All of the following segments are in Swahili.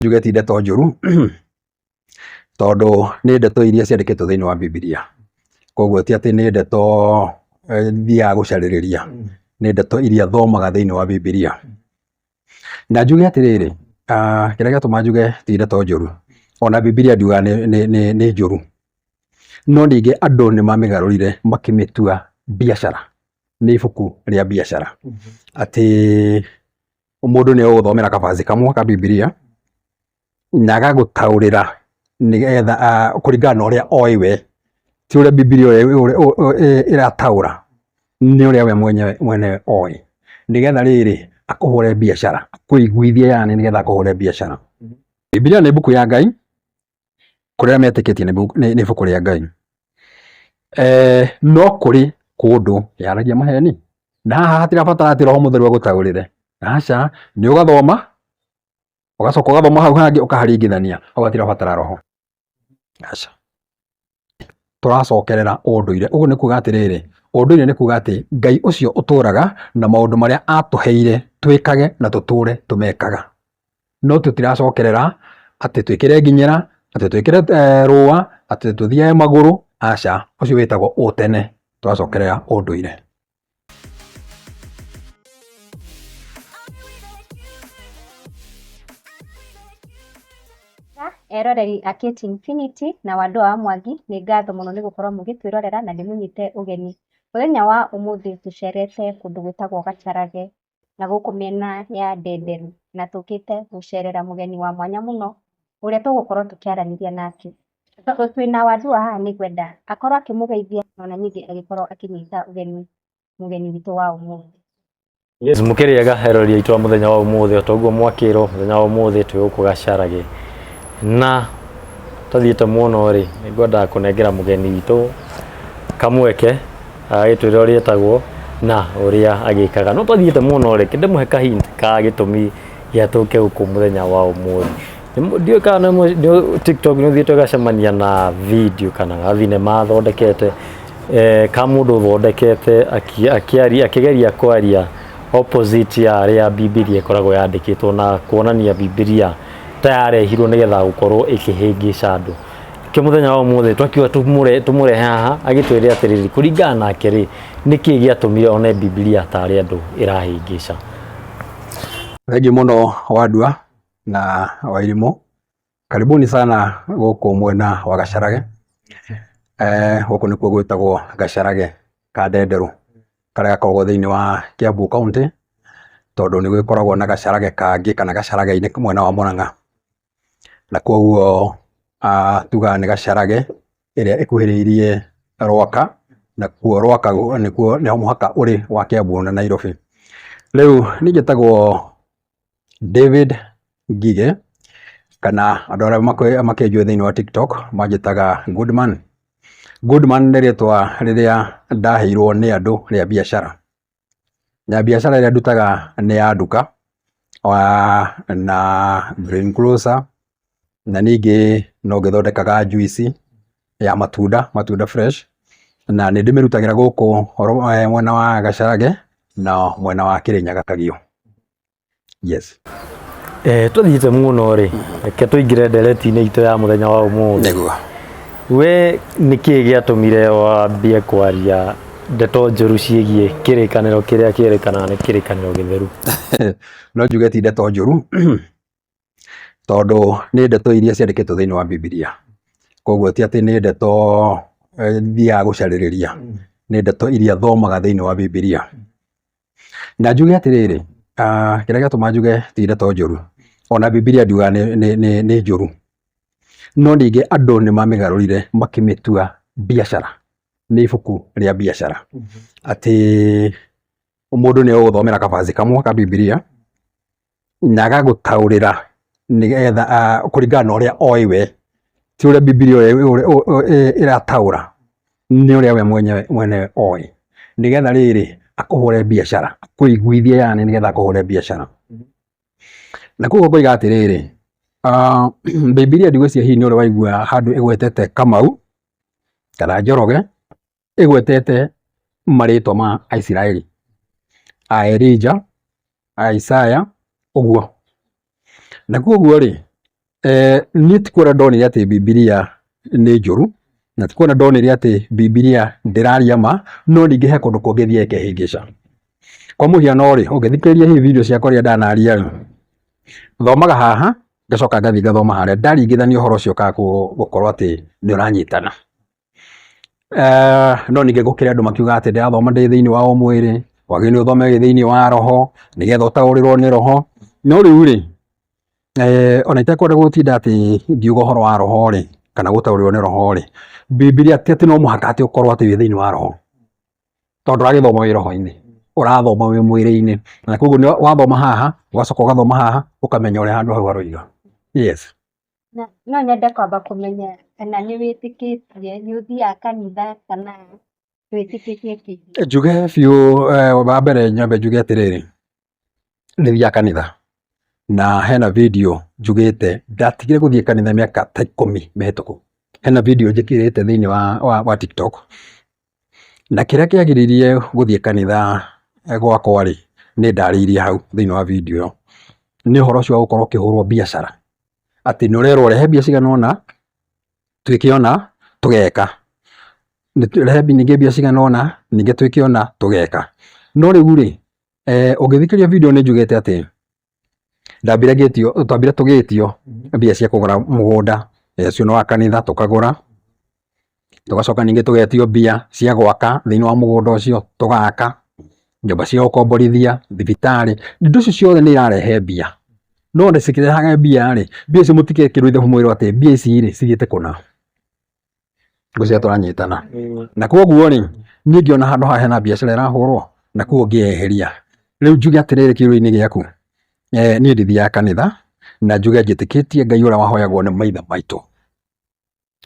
Njuge ti ndeto njũru tondu ni ndeto iria ciandĩkĩtwo thĩinĩ wa Bibilia, koguo ti atĩ nĩ ndeto thiaga gũcarĩrĩria, nĩ ndeto iria thomaga thĩinĩ wa Bibilia. Na njuge atĩrĩrĩ, kĩrĩa gĩatũma njuge ti ndeto njũru, ona Bibilia ndiugaga nĩ njũru, no ningĩ andũ nĩ mamĩgarũrire makĩmĩtua biacara, nĩ ibuku rĩa biacara, atĩ mũndũ nĩ ũgũthomera kabaci kamwe ka Bibilia na agagũtaũrĩra nĩgetha kũringana na ũrĩa oĩ we, ti ũrĩa Bibilia ĩrataũra, nĩ ũrĩa we mwene oĩ, nĩgetha rĩrĩ akũhũre biacara, akũiguithie yani nĩgetha akũhũre biacara. Bibilia nĩ ibuku ya Ngai, kũrĩa metĩkĩtie nĩ ibuku rĩa Ngai, no kũrĩ kũndũ yaragia maheni, na haha hatirabatara atĩ Roho Mũtheru agũtaũrĩre, aca, nĩ ũgathoma ũgacoka ũgathoma hau hangĩ ũkaharingithania, hau hatirabatara roho, aca. Tũracokerera ũndũire, ũguo nĩ kuuga atĩrĩrĩ, ũndũire nĩ kuuga atĩ Ngai ũcio ũtũraga na maũndũ marĩa atũheire twĩkage na tũtũre tũmekaga, no tũtiracokerera atĩ twĩkĩre nginyĩra, atĩ twĩkĩre rũa, atĩ tũthiage magũrũ, aca, ũcio wĩtagwo ũtene. Tũracokerera ũndũire. Eroreri a Kate Infinity na Wandũ wa Mwangi, nĩ ngatho mũno nĩ gũkorwo mũgĩtwĩrorera na nĩ mũnyite ũgeni. Mũthenya wa ũmũthĩ tũcerete kũndũ gwĩtagwo Gacharage na gũkũ mĩena ya Ndenderu, na tũkĩte gũcerera mũgeni wa mwanya mũno ũrĩa tũgũkorwo tũkĩaranĩria nake. Tondũ twĩna Wandũ haha nĩ ngwenda akorwo akĩmũgeithia ona ningĩ agĩkorwo akĩnyita ũgeni mũgeni witũ wa ũmũthĩ. Yes, mũkĩrĩega eroreri aitũ a mũthenya wa ũmũthĩ, o ta ũguo mwakĩrwo mũthenya wa ũmũthĩ twĩ gũkũ Gacharage, na tathiĩte muno rĩ, nĩ ngwendaga kũnengera mũgeni witũ kamweke agĩtwĩre ũrĩa etagwo na ũrĩa agĩkaga. No tathiĩte muno rĩ, ndĩmũhe kahint ka gĩtũmi gĩa tũke gũkũ mũthenya wa ũmũthĩ. Ndiũĩ kana TikTok nĩ ũthiĩte ũgacemania na video kana gathinema thondekete, ka mũndũ ũthondekete akĩgeria kwaria opposite ya arĩa Bibilia ĩkoragwo yandĩkĩtwo na kuonania Bibilia ta yarehirwo nĩgetha gũkorwo ĩkĩhĩngĩca andũ. Kĩ mũthenya wa ũmũthĩ twakiuga tũmũrehe haha agĩtwĩre atĩrĩrĩ, kũringana nake rĩ, nĩkĩ gĩatũmire one Bibilia ta arĩ andũ ĩrahĩngĩca? Thengiũ mũno Wandua na Wairimũ, karibuni sana gũkũ mwena wa Gacharage. Gũkũ nĩkuo gwĩtagwo Gacharage ka Ndenderu, karĩa gakoragwo thĩinĩ wa Kiambu County, tondũ nĩ gũkoragwo na Gacharage kangĩ kana Gacharage-inĩ mwena wa Mũrang'a, na koguo tugaga nĩ Gacharage ĩrĩa ĩkuhĩrĩirie Rwaka, na kuo Rwaka nĩho mũhaka ũrĩ wa Kiambu na Nairobi. Rĩu niĩ njĩtagwo David Ngige, kana andũ arĩa makĩnjũĩ thĩinĩ wa TikTok manjĩtaga Goodman. Goodman nĩ rĩtwa rĩrĩa ndaheirwo nĩ andũ rĩa biacara, na biacara ĩrĩa ndutaga nĩ ya nduka na brain closer, na ningĩ no ngĩthondekaga juici ya matunda fresh, na nĩ ndĩmĩrutagĩra gũkũ mwena wa Gacharage na mwena wa Kĩrĩnyaga Kagio. Yes. Tũthiĩte mũno rĩ, reke tũingĩre ndereti-inĩ itũ ya mũthenya wa ũmũthĩ. Nĩguo. We nĩkĩ gĩatũmire wambie kwaria ndeto njũru ciĩgiĩ kĩrĩkanĩro kĩrĩa kĩrĩkanaga nĩ kĩrĩkanĩro gĩtheru? No njuge ti ndeto njũru tondũ nĩ ndeto iria ciandĩkĩtwo thĩinĩ wa Bibilia, koguo ti atĩ nĩ ndeto thiaga gũcarĩrĩria, nĩ ndeto iria thomaga thĩinĩ wa Bibilia. Na njuge atĩrĩrĩ, kĩrĩa gĩatũma njuge ti ndeto njũru, ona Bibilia ndiugaga nĩ njũru, no ningĩ andũ nĩ mamĩgarũrire makĩmĩtua biacara, nĩ ibuku rĩa biacara, atĩ mũndũ nĩ ũgũthomera kabaci kamwe ka Bibilia na agagũtaũrĩra nĩgetha kũringana na ũrĩa oĩ we, ti ũrĩa Bibilia ĩrataũra, nĩ ũrĩa we mwene oĩ, nĩgetha rĩrĩ akũhũre biacara, akũiguithie yani nĩgetha akũhũre biacara. Na koguo ngoiga atĩrĩrĩ, Bibilia ndigwĩciria hihi nĩ ũrĩ waigua handũ ĩgwetete Kamau kana Njoroge ĩgwetete marĩtwa ma Aisiraeli, Elijah, Isaya, ũguo. Na koguo rĩ, niĩ tikuona ndonire atĩ Bibilia nĩ njũru, na tikuona ndonire atĩ Bibilia ndĩraria ma, no ningĩ he kũndũ kũngĩ thiaga ĩkehĩngĩca. Kwa mũhiano rĩ, ũngĩthikĩrĩria hihi video ciakwa rĩrĩa ndanaria rĩ, thomaga haha ngacoka ngathiĩ ngathoma harĩa, ndaringithania ũhoro ũcio ũkaga gũkorwo atĩ nĩ ũranyitana. No ningĩ gũkĩrĩ andũ makiuga atĩ ndĩrathoma ndĩ thĩinĩ wa o mwĩrĩ, wagĩrĩirwo nĩ ũthome thĩinĩ wa roho nĩgetha ũtaũrĩrwo nĩ roho. No rĩu rĩ, ona itekwenda gũtinda atĩ ngiuga ũhoro wa roho rĩ, kana gũtaũrĩrwo nĩ roho rĩ, Bibilia ti atĩ no mũhaka atĩ ũkorwo atĩ wĩ thĩinĩ wa roho, tondũ ũragĩthoma wĩ roho-inĩ, ũrathoma wĩ mwĩrĩ-inĩ, na koguo wathoma haha ũgacoka ũgathoma haha ũkamenya ũrĩa handũ hau haroiga. Yes. No nyende kwamba kũmenya kana nĩ wĩtĩkĩtie, nĩ ũthiaga kanitha kana wĩtĩkĩtie kĩngĩ? Njuge biũ, wa mbere nyambe njuge atĩrĩrĩ, nĩ thiaga kanitha na hena video njugĩte ndatigire gũthiĩ kanitha mĩaka ta 10 mĩhĩtũku. Hena video njĩkĩrĩte thĩinĩ wa TikTok, na kĩrĩa kĩagĩrĩire gũthiĩ kanitha gwakwa rĩ, nĩ ndarĩirie hau thĩinĩ wa video ĩyo, nĩ ũhoro ũcio wa gũkorwo ũkĩhũrwo biacara, atĩ nĩ ũrerwo ũrehe mbia cigana ũna twĩke ũna tũgeka, ũrehe ningĩ mbia cigana ũna ningĩ twĩke ũna tũgeka. No rĩu rĩ, ũngĩthikĩrĩria video nĩ njugĩte atĩ twambire tũgĩtio mbia cia kũgũra mũgũnda ũcio nĩ wa kanitha, tũkagũra, tũgacoka ningĩ tũgetio mbia cia gwaka thĩinĩ wa mũgũnda ũcio, tũgaka nyũmba cia gũkomborithia, thibitarĩ, indo icio ciothe nĩ irarehe mbia. No nĩ cikĩrehaga mbia rĩ, mbia icio mũtigekĩrwo ithe mwĩrwo atĩ mbia ici rĩ cithiĩte kũna. Ngwĩciria tũranyitana. Na koguo rĩ, niĩ ngĩona handũ haha hena biacara ĩrahũrwo, na koguo ngĩeheria. Rĩu njuge atĩrĩrĩ kĩũria-inĩ gĩaku, niĩ ndithiaga kanitha na njuge njĩtĩkĩtie Ngai ũrĩa wahoyagwo nĩ maithe maitũ.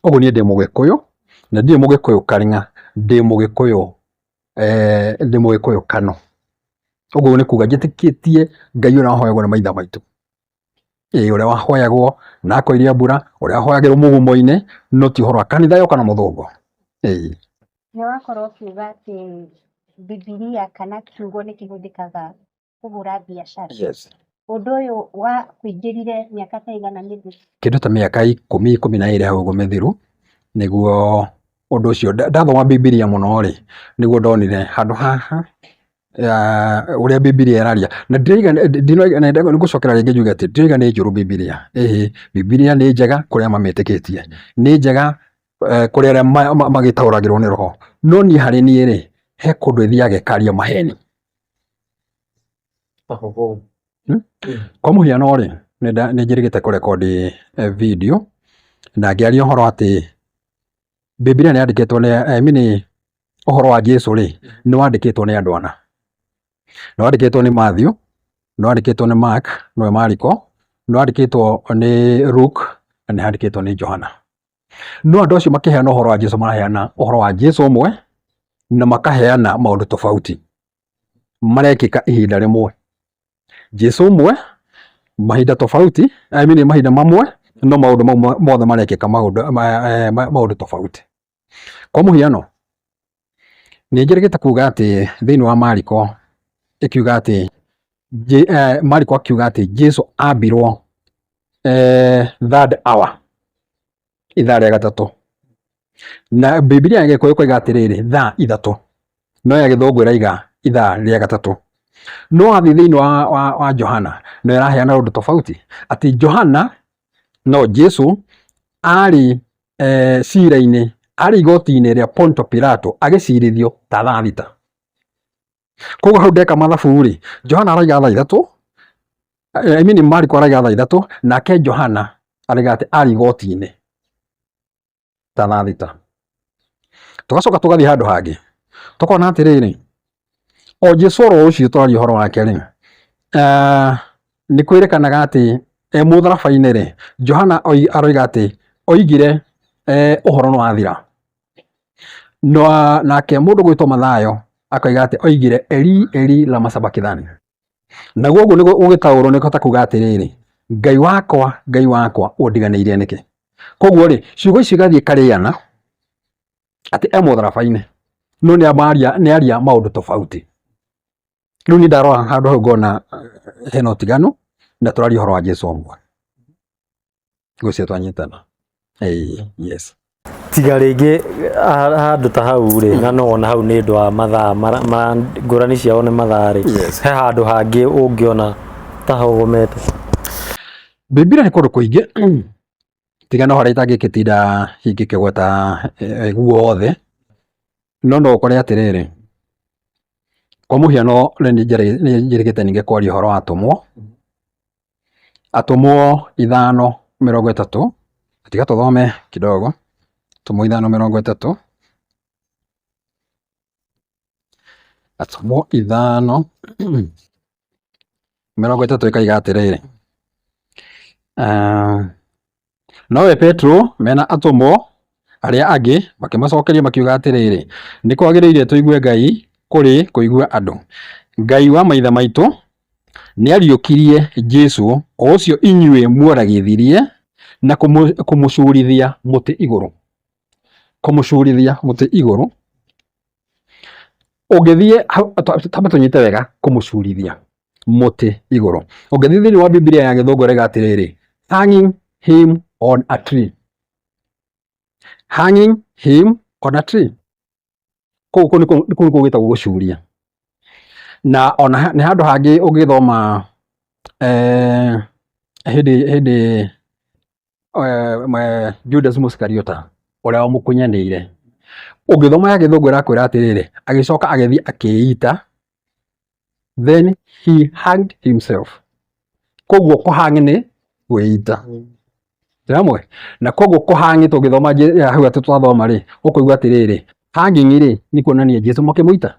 Ũguo niĩ ndĩ Mũgĩkũyũ, na ndirĩ Mũgĩkũyũ Karing'a, ndĩ Mũgĩkũyũ Kano. Ũguo nĩ kuga njĩtĩkĩtie Ngai ũrĩa wahoyagwo nĩ maithe maitũ, ũrĩa wahoyagwo na akoiria mbura, ũrĩa wahoyagĩrwo mũgumo-inĩ, no ti ũhoro wa kanitha yoka na mũthũngũ. Nĩ wakorwo ũkiuga atĩ Bibilia kana kiugo nĩ kĩhũthĩkaga kũhũra biacara. Yes. Ũndũ ũyũ wa kũingĩrire mĩaka ta igana mĩthiru? Kĩndũ ta mĩaka 10-12 hau ũguo mĩthiru, nĩguo ũndũ ũcio ndathoma Bibilia mũno rĩ, nĩguo ndonire handũ haha ũrĩa Bibilia ĩraria. Na nĩ gũcokera rĩngĩ njuge atĩ ndĩroiga nĩ njũru Bibilia. Bibilia nĩ njega kũrĩa mamĩtĩkĩtie, nĩ njega kũrĩ arĩa magĩtaũragĩrwo nĩ roho, no niĩ harĩ niĩ rĩ, he kũndũ ĩthiaga ĩkaria maheni. Kwa mũhiano rĩ, nĩ njĩrĩgĩte kũrekondi video na ngĩaria ũhoro atĩ Bibilia nĩ yandĩkĩtwo nĩ ũhoro wa Jesũ rĩ, nĩ wandĩkĩtwo nĩ andũ ana. Nĩ wandĩkĩtwo nĩ Matthew, nĩ wandĩkĩtwo nĩ Mark, nĩwe Mariko, nĩ wandĩkĩtwo nĩ Luke, na nĩ wandĩkĩtwo nĩ Johana. No andũ acio makĩheana ũhoro wa Jesũ maraheana ũhoro wa Jesũ ũmwe na makaheana maũndũ tofauti marekĩka ihinda rĩmwe. Jesũ ũmwe mahinda tofauti, mahinda mamwe, no maũndũ mau mothe marekĩka maũndũ tofauti. Kwa mũhiano, nĩ njĩrĩgĩte kuga atĩ thĩinĩ wa Mariko ĩkiuga atĩ Mariko akiuga atĩ Jesũ ambirwo third hour, ithaa rĩa gatatũ, na Bibilia ya Gĩkũyũ ĩkoiga atĩrĩrĩ thaa ithatũ, no ya Gĩthũngũ ĩraiga ithaa rĩa gatatũ. No athiĩ thĩinĩ wa Johana no ĩraheana ũndũ tofauti, atĩ Johana no Jesũ arĩ cira-inĩ, arĩ igoti-inĩ rĩa Ponto Pilato agĩcirithio ta thaa thita. Koguo hau ndeka mathabu rĩ, Johana araiga thaa ithatũ, Mariko araiga thaa ithatũ, nake Johana araiga atĩ arĩ igoti-inĩ ta thaa thita. Tũgacoka tũgathiĩ handũ hangĩ tũkona atĩrĩrĩ, o Jesũ oro ũcio twaria ũhoro wake rĩ, nĩ kwĩrĩkanaga atĩ mũtharaba-inĩ rĩ, Johana aroiga atĩ oigire ũhoro nĩ wathira, nake mũndũ gwĩtwo Mathayo akoiga atĩ oigire Eli Eli lama sabakithani. Naguo ũguo nĩ gũgĩtaũrwo nĩ kũhota kuga atĩrĩrĩ, Ngai wakwa ũndiganĩirie nĩkĩ? Koguo rĩ, ciugo icio igathiĩ karĩana atĩ mũtharaba-inĩ, no nĩ aria maũndũ tofauti. Rĩu niĩ ndarora handũ hau ngona hena ũtiganu na tũraria ũhoro wa Jesũ ũmwe. Gucio twanyitana. Yes. Tiga rĩngĩ handũ ta hau rĩ, na nona hau nĩ ũndũ wa mathaa ngũrani ciao nĩ mathaa rĩ, he handũ hangĩ ũngĩona ta hogomete? Bibilia nĩ kũndũ kũingĩ tiga no harĩa itangĩtinda ingĩkĩgweta guothe, no ũkore atĩrĩrĩ, kwa mũhiano nĩ njĩrĩgĩte ningĩ kwaria ũhoro wa Atũmwo 5:30. Tiga tũthome kidogo. Atũmwo 5:30. Atũmwo 5:30 ĩkaiga atĩrĩrĩ, nowe Petro mena atũmwo arĩa angĩ makĩmacokeria makiuga atĩrĩrĩ, nĩ kwagĩrĩire tũigue Ngai kũrĩ kũigua andũ. Ngai wa maithe maitũ nĩ ariũkirie Jesũ o ũcio inyuĩ muoragithirie na kũmũcurithia mũtĩ igũrũ. Kũmũcurithia mũtĩ igũrũ. Ũngĩthiĩ tamba tũnyite wega, kũmũcurithia mũtĩ igũrũ. Ũngĩthiĩ thĩinĩ wa Bibilia ya Gĩthũngũ rĩga atĩrĩrĩ, hanging him on a tree. Hanging him on a tree. Kũu nĩ gwĩtagwo gũcuria. Na ona nĩ handũ hangĩ ũngĩthoma hĩndĩ Judas Muscariota ũrĩa wamũkunyanĩire, ũngĩthoma ya Gĩthũngũ ĩrakwĩra atĩrĩrĩ, agĩcoka agĩthiĩ akĩĩita, then he hanged himself. Koguo kũhang nĩ kwĩita. Ramwe, na koguo kũhang tũngĩthoma hau atĩ twathoma rĩ, ũkũigua atĩrĩrĩ, hanging rĩ nĩ kuonania Jesũ makĩmũita.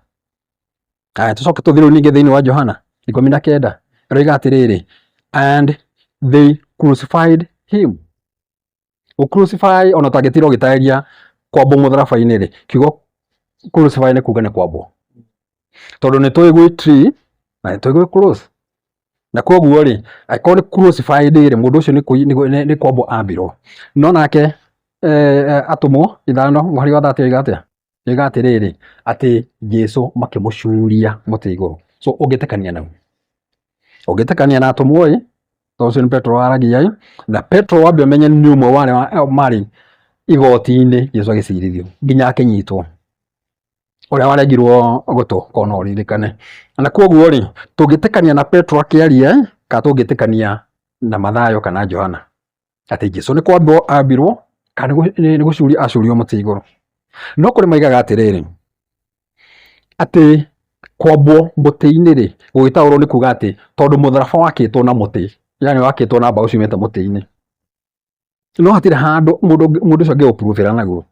Tũcoke tũthiĩ ningĩ thĩinĩ wa Johana 19, ĩroiga atĩrĩrĩ, and they crucified him. Crucify ona tangĩtira ũgĩtarĩria kwambwo mũtharaba-inĩ rĩ, kiugo crucify nĩ kuga nĩ kwambwo. Tondũ nĩ tũĩ gwĩ tree na nĩ tũĩ gwĩ cross. Na koguo rĩ, angĩkorwo nĩ crucified rĩ, mũndũ ũcio nĩ kwambwo ambirwo. No nake Atũmwo 5:30 yoiga atĩrĩrĩ, atĩ Jesũ makĩmũcuria mũtĩ igũrũ. So ũngĩtekania nau, ũngĩtekania na Atũmwo ĩ, tondũ ũcio nĩ Petro waragia, na Petro wambe ũmenye nĩ ũmwe wa arĩa marĩ igoti-inĩ Jesũ agĩcirithio nginya akĩnyitwo, ũrĩa warengirwo gũtũ kona ũririkane. Na koguo rĩ, tũngĩtekania na Petro akĩaria kana tũngĩtekania na Mathayo kana Johana, atĩ Jesũ nĩ kwambwo ambirwo kana nĩ gũcurio acurio mũtĩ igũrũ. No kũrĩ maigaga atĩrĩrĩ, atĩ kwambwo mũtĩ-inĩ rĩ, gũgĩtaũrwo nĩ kuga atĩ tondũ mũtharaba wakĩtwo na mũtĩ, yani wakĩtwo na mbaũ ciumĩte mũtĩ-inĩ, no hatirĩ handũ mũndũ ũcio angĩũpruvĩra naguo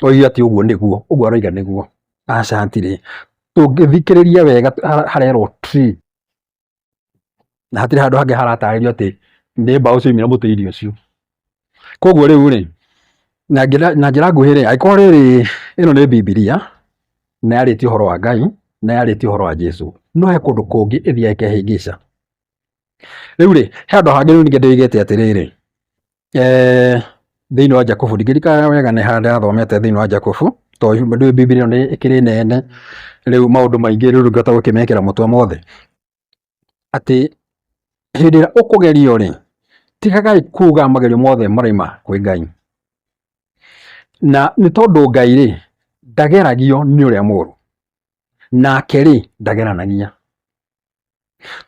oige atĩ ũguo nĩguo, ũguo aroiga nĩguo. Aca hatirĩ. Tũngĩthikĩrĩria wega harerwo tree, na hatirĩ handũ hangĩ haratarĩrio atĩ nĩ mbaũ ciumire mũtĩ-inĩ ũcio. Koguo rĩu rĩ, na njĩra nguhĩ rĩ, angĩkorwo rĩrĩ ĩno nĩ Bibilia na yarĩtie ũhoro wa Ngai na yarĩtie ũhoro wa Jesũ, no he kũndũ kũngĩ ĩthiaga ĩkehĩngĩca. Rĩu rĩ, he handũ hangĩ rĩu ningĩ ndĩoigĩte atĩrĩrĩ, thĩinĩ wa Jakubu, ndingĩrikana wega nĩ harĩa ndĩrathomete thĩinĩ wa Jakubu, tondũ Bibilia ĩno nĩ ĩkĩrĩ nene, rĩu maũndũ maingĩ rĩu ngĩhota gũkĩmekĩra mũtwe mothe, atĩ hĩndĩ ĩrĩa ũkũgerio rĩ, tigagai kuga magerio mothe maraima kwĩ Ngai. Na nĩ tondũ Ngai rĩ, ndageragio nĩ ũrĩa mũũru, nake rĩ ndageranagia.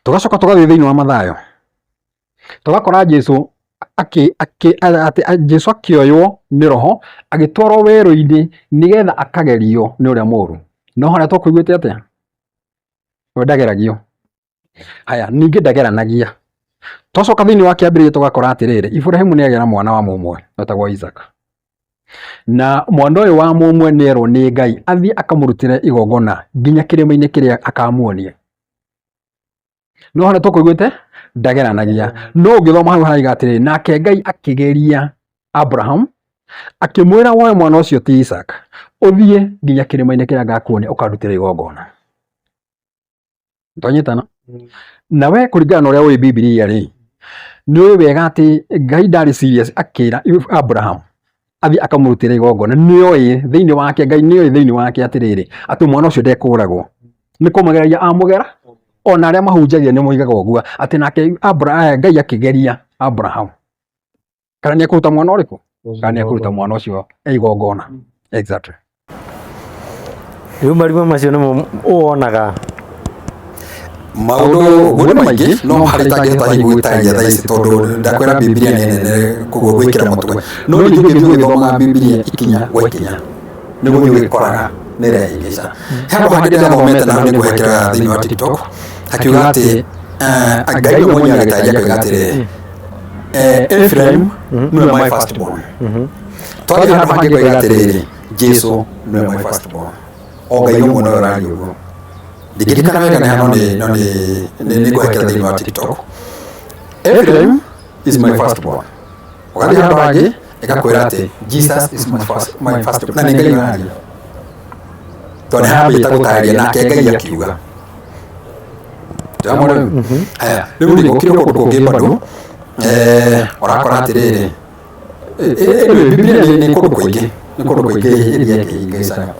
Tũgacoka tũgathiĩ thĩinĩ wa Mathayo, tũgakora Jesũ Jesũ akĩoywo nĩ Roho agĩtwarwo werũ-inĩ nĩgetha akagerio nĩ ũrĩa mũũru. No harĩa tũkũiguĩte atĩa? We ndageragio. Haya, ningĩ ndageranagia. Twacoka thĩinĩ wa kĩambĩrĩria tũgakora atĩrĩrĩ, Iburahĩmu nĩ agĩa na mwana wa mũmwe wetagwo Isaac. Na mwana ũyũ wa mũmwe nĩ erwo nĩ Ngai athiĩ akamũrutĩre igongona nginya kĩrĩma-inĩ kĩrĩa akamuonia. No harĩa tũkũiguĩte ndageranagia. No ũngĩthoma hau haraiga atĩrĩrĩ, nake Ngai akĩgeria Abraham akĩmwĩra woe mwana ũcio ti Isaac, ũthiĩ nginya kĩrĩma-inĩ kĩrĩa ngakuonia ũkarutĩre igongona. Twanyitana? Na we kũringana na ũrĩa ũĩ Bibilia rĩ, nĩ ũĩ wega atĩ Ngai ndarĩ serious akĩra Abraham athiĩ akamũrutĩre igongona. Nĩoĩ thĩinĩ wake, Ngai nĩoĩ thĩinĩ wake atĩrĩrĩ, atĩ mwana ũcio ndekũragwo, nĩ kũmũgeria amũgera. Ona arĩa mahunjagia nĩ moigaga ũguo atĩ nake Ngai akĩgeria Abraham. kana nĩ ekũruta mwana ũrĩkũ kana nĩ ekũruta mwana ũcio igongona. Exactly. Rĩu marima macio nĩmo wonaga maũndũ nĩ maingĩ no harĩ tangĩhota hihi gũgĩtarĩria thaa ici tondũ ndakwĩra Bibilia nĩ nene koguo gwĩkĩra mũtwe, no ningĩ ũngĩthiĩ ũgĩthomaga Bibilia ikinya gwa ikinya nĩ gũthiĩ ũgĩkoraga nĩ ĩrehĩngĩca. He handũ hangĩ ndĩrathomete na nĩ ngũhekera thĩinĩ wa TikTok hakiuga atĩ Ngai we mwenyewe agĩtarĩria koiga atĩrĩrĩ Ephraim nĩwe my firstborn. Twathiĩ handũ hangĩ koiga atĩrĩrĩ Jesu nĩwe my firstborn. O Ngai ũmwe nowe ũraria ũguo. Ndingĩririkana wega no nĩ ngũhekera thĩinĩ wa TikTok. Ephraim is my firstborn. Ũgathiĩ handũ hangĩ ĩgakwĩra atĩ Jesus is my firstborn. Na nĩ Ngai ũraria tondũ nĩ hambĩte gũtarĩria nake Ngai akiuga. Haya, rĩu nĩ gũkĩrĩ kũndũ kũngĩ bado ũrakora atĩrĩrĩ Bibilia nĩ kũndũ kũingĩ iria ĩkĩhĩngĩcaga.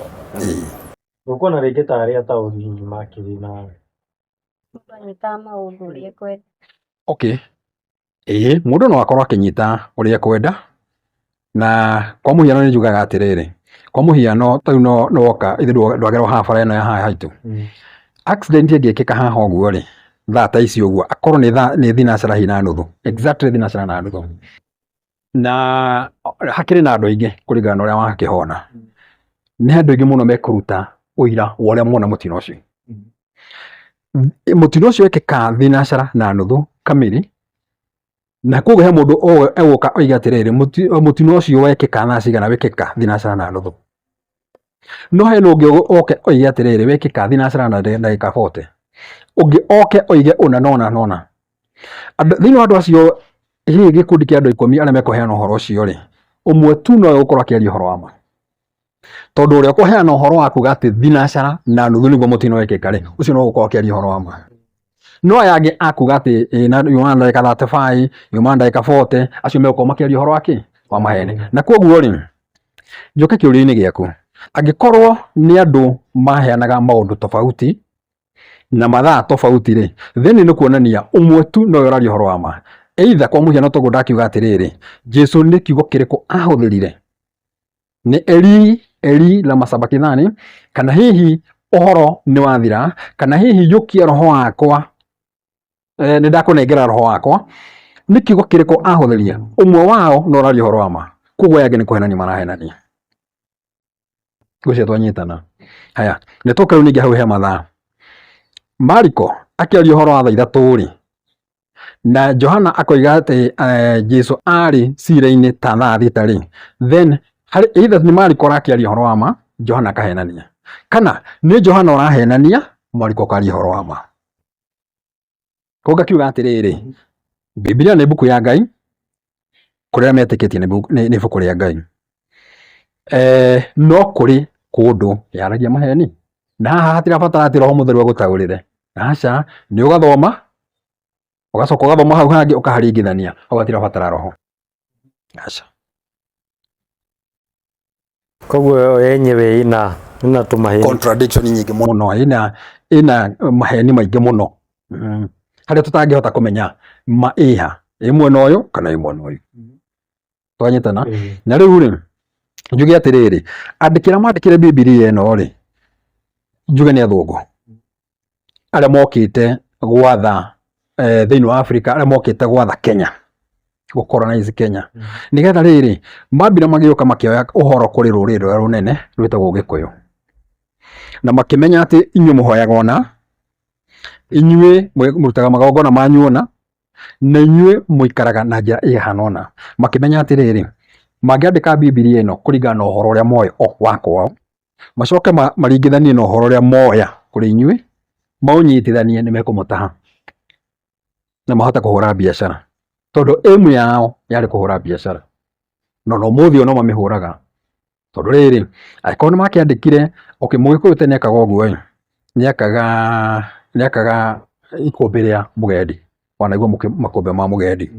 ũkuona rĩngĩ ta arĩa taũri makĩrĩ na Anyita maũndũ ũrĩa ekwenda. Okay. Mũndũ no akorwo akĩnyita ũrĩa ekwenda, na kwa mũhiano nĩ njugaga atĩrĩrĩ, kwa mũhiano tau no woka ithuĩ ndwagerwo haha bara ĩno ya haha haitũ, accident ĩngĩkĩka haha ũguo rĩ, thaa ta ici ũguo akorwo nĩ thinacara hi na nuthu, exactly thinacara na nuthu, na hakĩrĩ na andũ aingĩ kũringana na ũrĩa wakĩhona, nĩ andũ aingĩ mũno mekũruta ũira wa ũrĩa mona mũtino ũcio. Mũtino ũcio wekĩka thinacara na nuthu kamiri, na koguo he mũndũ egũka oiga atĩrĩrĩ mũtino ũcio wekĩka thaa cigana, wekĩka thinacara na nuthu. No he ũngĩ oke oige atĩrĩrĩ wekĩka thinacara na ndagĩka 40, ũngĩ oke oige ũna nona. Thĩinĩ wa andũ acio hihi gĩkundi kĩa andũ 10 arĩa mekũheana ũhoro ũcio rĩ, ũmwe tu no gũkorwo akĩaria ũhoro wa ma. Tondũ ũrĩa ũkũheana ũhoro wa kuga atĩ thinacara na nuthu nĩguo mũtino wekĩka rĩ, ũcio no gũkorwo akĩaria ũhoro wa ma. No aya angĩ akuga atĩ yuma ndagĩka 35, yuma ndagĩka 40, acio megũkorwo makĩaria ũhoro wake wa maheni. Na koguo rĩ, njoke kĩũria-inĩ gĩaku, angĩkorwo nĩ andũ maheanaga maũndũ tofauti na mathaa tofauti rĩ, then nĩ kuonania ũmwe tu no ũraria ũhoro wa ma. Either kwa mũhiano toguo ndakiuga atĩrĩrĩ, Jesu nĩ kiugo kĩrĩkũ ahũthĩrire, nĩ Eli la masabakithani, kana hihi ũhoro nĩ wathira, kana hihi yũkia roho wakwa, nĩ ndakũnengera roho wakwa, nĩ kiugo kĩrĩkũ ahũthĩrire, ũmwe wao no ũraria ũhoro wa ma. Koguo yake nĩ kũhenania marahenania. Gũcio twanyitana. Haya, nĩ tũka rĩu ningĩ hau he mathaa. Mariko akĩaria ũhoro wa thaa 3 rĩ, na Johana akoiga atĩ Jesu arĩ cira-inĩ ta thaa 6 rĩ, then either nĩ Mariko arakĩaria ũhoro wa ma, Johana akahenania, kana nĩ Johana ũrahenania, Mariko akaria ũhoro wa ma. Koguo ngakiuga atĩrĩrĩ, Bibilia nĩ buku ya Ngai, kũrĩa metĩkĩtie nĩ ibuku rĩa Ngai. No kũrĩ kũndũ yaragia maheni, na haha hatirabatara atĩ Roho Mũtheru agũtaũrĩre. Aca, nĩ ũgathoma, ũgacoka ũgathoma hau hangĩ ũkaharingithania, ũgatirabatara Roho. Aca. koguo yenyewe ina tũmaheni Contradiction nyingĩ mũno, ina maheni maingĩ mũno. Harĩa tũtangĩhota kũmenya ma ĩha ĩmwe na ũyũ kana ĩmwe na ũyũ. Twanyitana. Na rĩu rĩ, njuge atĩrĩrĩ, andĩkĩra mandĩkĩre Bibilia ĩno rĩ, njuge nĩ athũngũ arĩa mokĩte gwatha thĩinĩ wa Africa, arĩa mokĩte gwatha Kenya, gũcolonize Kenya. Nĩgetha rĩrĩ mambire magĩũka makĩoya ũhoro kũrĩ rũrĩrĩ rũrĩa rũnene rwĩtagwo Gĩkũyũ, na makĩmenya atĩ inyuĩ mũhoyaga ona, inyuĩ mũrutaga magongona manyu ona, na inyuĩ mũikaraga na njĩra ĩhana ona. Makĩmenya atĩrĩrĩ, mangĩandĩka Bibilia ĩno kũringana na ũhoro ũrĩa moĩ wa kwao, macoke maringithanie na ũhoro ũrĩa moya kũrĩ inyuĩ, maũnyitithanie, nĩ mekũmũtaha na mahote kũhũra biacara, tondũ ĩmu yao yarĩ kũhũra biacara, no ũmũthĩ no mamĩhũraga. Tondũ rĩrĩ, angĩkorwo nĩ makĩandĩkire, Mũgĩkũyũ tene ekaga ũguo, nĩakaga ikũmbĩ rĩa mũgendi, wanaigua makũmbĩ ma mũgendi.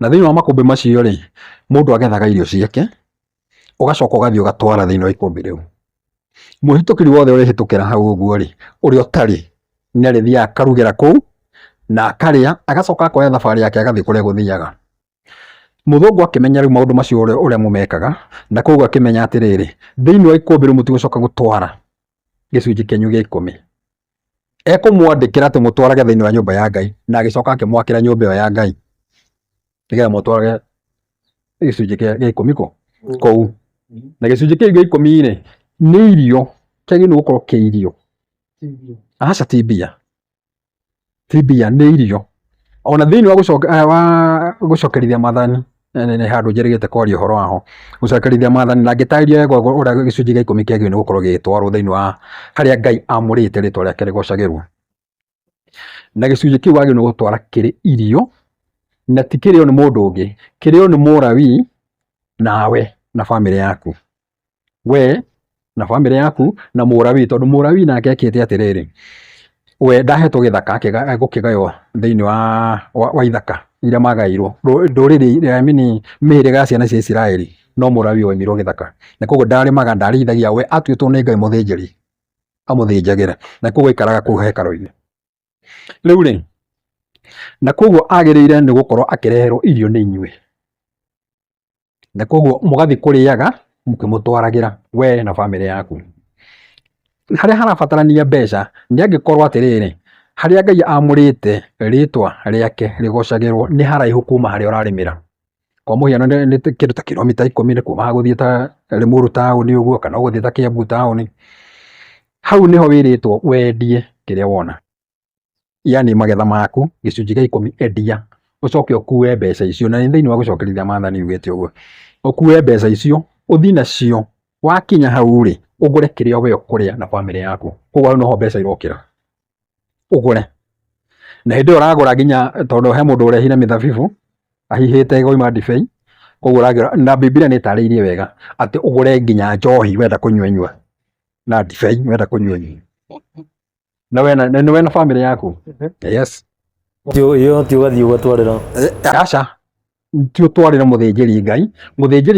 Na thĩinĩ wa makũmbĩ macio rĩ, mũndũ agethaga irio ciake, ũgacoka ũgathiĩ ũgatwara thĩinĩ wa ikũmbĩ rĩu. Mũhĩtũkĩri wothe ũrĩhĩtũkĩra hau ũguo rĩ, ũrĩa ũtarĩ nĩ arĩthiaga akarugĩra kũu na akarĩa, agacoka akoya thabarĩ yake agathiĩ kũrĩa gũthiaga. muthungu akimenya riu maundu macio uria mumekaga na koguo akimenya atiriri thiini wa ikumbi riu mutigocoka gutwara gicunji kenyu gia 10 ekumwandikira ati mutwarage thiini wa nyumba ya Ngai na agicoka akimwakira nyumba iyo ya Ngai nigetha mutwarage gicunji gia 10 kou na gicunji kiu gia 10 ri ni irio kiagirwo gukorwo ki irio aca ti mbia ni irio ona thiini wa gucokerithia mathani ni handu njerigite kwaria uhoro waho gucokerithia mathani na ngitariria wega uria gicunji gia 10 kiagirwo gukorwo gigitwarwo thiini wa haria Ngai amurite ritwa riake rigocagirwo na gicunji kiu wagirwo gutwara kiri irio na ti kirio ni mundu ungi kirio ni Mulawi nawe na family yaku we na family yaku na Mulawi tondu Mulawi nake akite atiriri we ndahetwo githaka gukigayo thiini wa ithaka iria magairwo nduriri mihiriga ciana cia Isiraeli no Mulawi oimirwo githaka na koguo ndarimaga ndarithagia we atuitwo ni Ngai muthinjiri amuthinjagira na koguo ikaraga kuu hekalu-ini riu ri na koguo agirire ni gukorwo akireherwo irio ni inyue na koguo mugathi kuriaga mukimutwaragira we na family yaku haria harabatarania mbeca ni angikorwo atiriri haria Ngai amurite ritwa riake rigocagirwo ni haraihu kuma haria urarimira kwa muhiano ni kindu ta kilomita 10 ni kuma guthie ta Limuru town uguo kana guthie ta Kiambu town hau niho wiritwo wendie kiria wona yani magetha maku gicunji gia 10 endia ucoke ukue mbeca icio na thiini wa gucokerithia mathani yugite uguo ukue mbeca icio uthii nacio wakinya hau ri ugure kiria we ukuria na family yaku koguo no ho mbeca irokira ugure na hindi uragura nginya tondu he mundu urehire mithabibu ahihite goima ndibei koguo uragura na Biblia ni tariirie wega ati ugure nginya njohi wenda kunywa na ndibei wenda kunywa na we na family yaku yes yo ti ugathi ugatwarira aca ti utwarire muthinjiri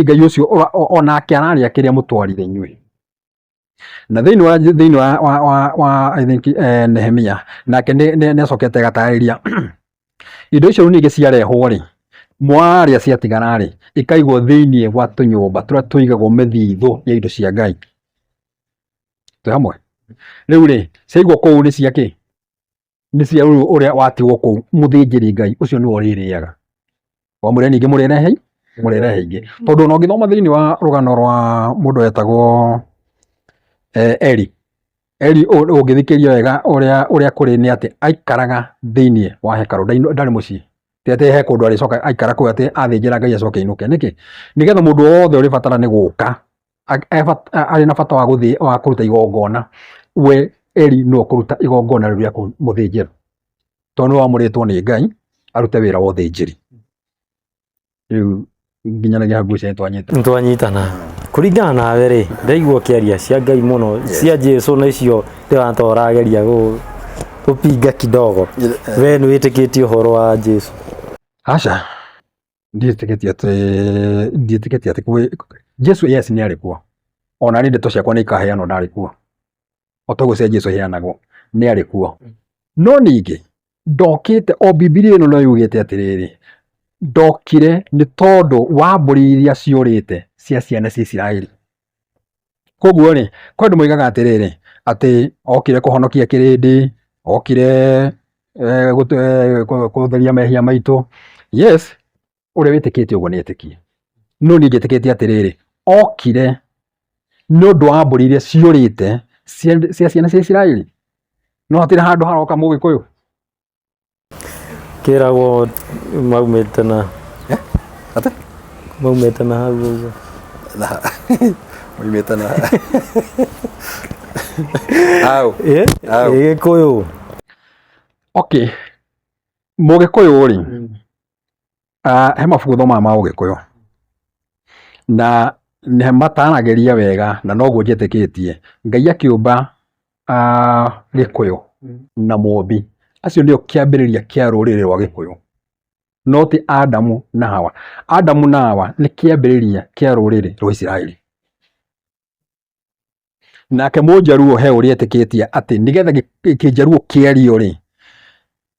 Ngai ucio onake araria kiria mutwarire inyue na thiini wa I think Nehemia nake ni acokete gatariria indo icio ningi ciarehwo ri mwaria ciatigara ri ikaigwo thiini wa tunyumba turia tuigagwo mithithu ya indo cia Ngai tu hamwe riu ri ciaigwo kou ni ciake ni cia uria watigwo kou muthinjiri Ngai ucio ni uririaga wa mure ningi murerehe ingi tondu no ngithoma thiini wa rugano rwa mundu wetagwo Eli ungithikiria wega uria kuri ni ati aikaraga thiini wa hekalu ndari mucii ti ati he kundu aricoka aikara ku ati athinjira Ngai acoke inuke niki nigetha mundu wothe uri batara ni guka ari na bata wa kuruta igongona we Eli no kuruta igongona riu ria muthinjira tondu amuritwo ni Ngai arute wira wa uthinjiri riu nginyanagia haguce twanyitana kuringana nawe ri ndaigua kiaria cia Ngai muno cia Jesu na icio ndirata urageria gupinga kidogo we ni witikitie uhoro wa Jesu aca nditikitie ati Jesu yes ni arikuo ona ni ndeto ciakwa ni ikaheanwo ndarikuo otogucia Jesu heanagwo ni arikuo no ningi ndokite o Biblia ino no yugite atiriri ndokire ni tondu wa mburi iria ciurite cia ciana cia Isiraeli koguo ri kwandu moigaga atiriri ati okire kuhonokia kirindi okire kutheria mehia maitu yes uria witikitie uguo ni etikie no ni ngitikitie atiriri okire no ndu wa mburi iria ciurite cia ciana cia Isiraeli no hatire handu haroka Mugikuyu kiragwo maumite na ate maumite na hau uguo maumite na au Gikuyu okay Mugikuyu ri he mabuku thoma ma Ugikuyu na ni matanageria wega na noguo njitikitie Ngai akiumba Gikuyu na Mumbi acio ndio kiambiriria kia ruriri rwa Gikuyu no ti Adamu na Hawa ni kiambiriria kia ruriri rwa Isiraeli nake Mũnjaruo he uria etikitie ati nigetha Kĩnjaruo kĩario ri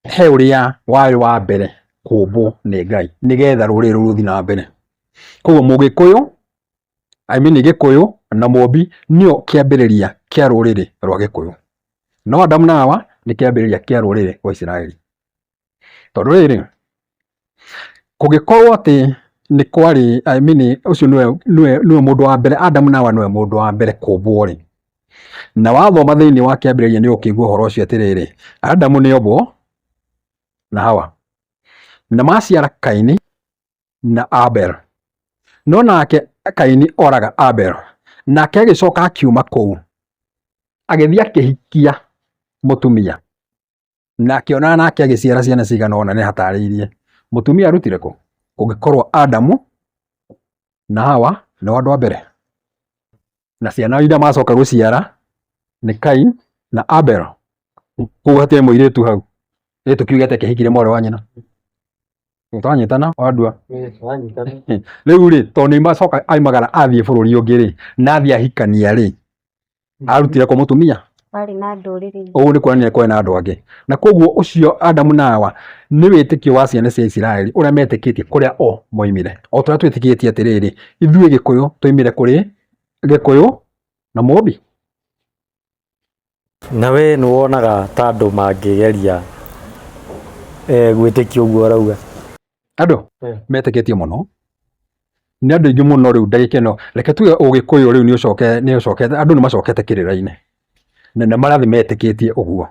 he uria wari wa mbere kũmbwo nĩ Ngai nĩgetha rũrĩrĩ rũu rũthiĩ na mbere. Koguo Mũgĩkũyũ, Gĩkũyũ na Mũmbi nĩo kĩambĩrĩria kĩa rũrĩrĩ rwa Gĩkũyũ, no Adamu na Hawa nĩ kĩambĩrĩria kĩa rũrĩrĩ rwa Isiraeli. Tondũ rĩrĩ, kũngĩkorwo atĩ nĩ kwarĩ ũcio nĩwe mũndũ wa mbere, Adamu na Hawa nĩwe mũndũ wa mbere kũmbwo rĩ, na wathoma thĩinĩ wa kĩambĩrĩria nĩ ũkĩigua ũhoro ũcio atĩrĩrĩ, Adamu nĩ ombwo na Hawa na maciara Kaini na Abel, no nake Kaini oraga Abel, nake agĩcoka akiuma kũu agĩthiĩ akĩhikia mũtumia na akĩonana nake agĩciara ciana cigana ũna, nĩ hatarĩirie mũtumia arutire kũ? Kũngĩkorwo Adamu na Hawa nĩo andũ a mbere, na ciana iria macoka gũciara nĩ Kaini na Abel. Koguo hatirĩ mũirĩtu hau, ĩ tũkiuge atĩ kĩhikire mwarĩ wa nyina. Tũranyitana andua rĩu rĩ, tondũ nĩ macoka aimagara athiĩ bũrũri ũngĩ rĩ, na athiĩ ahikania rĩ, arutire kũ mũtumia? Warĩ na ndũrĩrĩ. Ũguo nĩ kuonania kwarĩ na andũ angĩ, na koguo ũcio Adamu na Hawa nĩ wĩtĩkio wa ciana cia Isiraeli ũrĩa metĩkĩtie kũrĩa o moimire, o tũrĩa twĩtĩkĩtie atĩrĩrĩ, ithuĩ Gĩkũyũ tũimire kũrĩ Gĩkũyũ na Mũmbi. Nawe nĩ wonaga ta andũ mangĩgeria gwĩtĩkia ũguo arauga? Andũ metĩkĩtie mũno, nĩ andũ aingĩ mũno rĩu ndagĩka ĩno, reke tuge Ũgĩkũyũ rĩu nĩ ũcokete, andũ nĩ macokete kĩrĩra-inĩ na nĩ marathiĩ metĩkĩtie ũguo.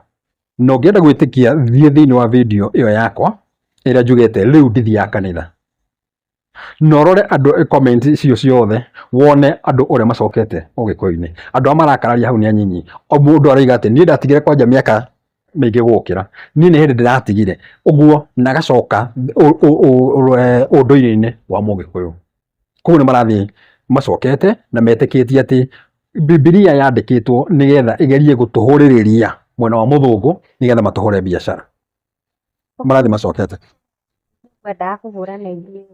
Na ũngĩenda gwĩtĩkia thiĩ thĩinĩ wa video ĩyo yakwa ĩrĩa njugĩte rĩu ndithiaga kanitha, na ũrore andũ comment icio ciothe wone andũ ũrĩa macokete Ũgĩkũyũ-inĩ. Andũ arĩa marakararia hau nĩ anyinyi, o mũndũ aroiga atĩ niĩ ndatigire kwanja mĩaka mĩingĩ gũkĩra, niĩ nĩ hĩndĩ ndĩratigire ũguo, na agacoka ũndũire-inĩ wa Mũgĩkũyũ. Koguo nĩ marathiĩ macokete na metĩkĩtie atĩ Bibilia yandĩkĩtwo nĩgetha ĩgerie gũtũhũrĩrĩria mwena wa mũthũngũ nĩgetha matũhũre biacara. Marathiĩ macokete. Wendaga kũhũra na ithuĩ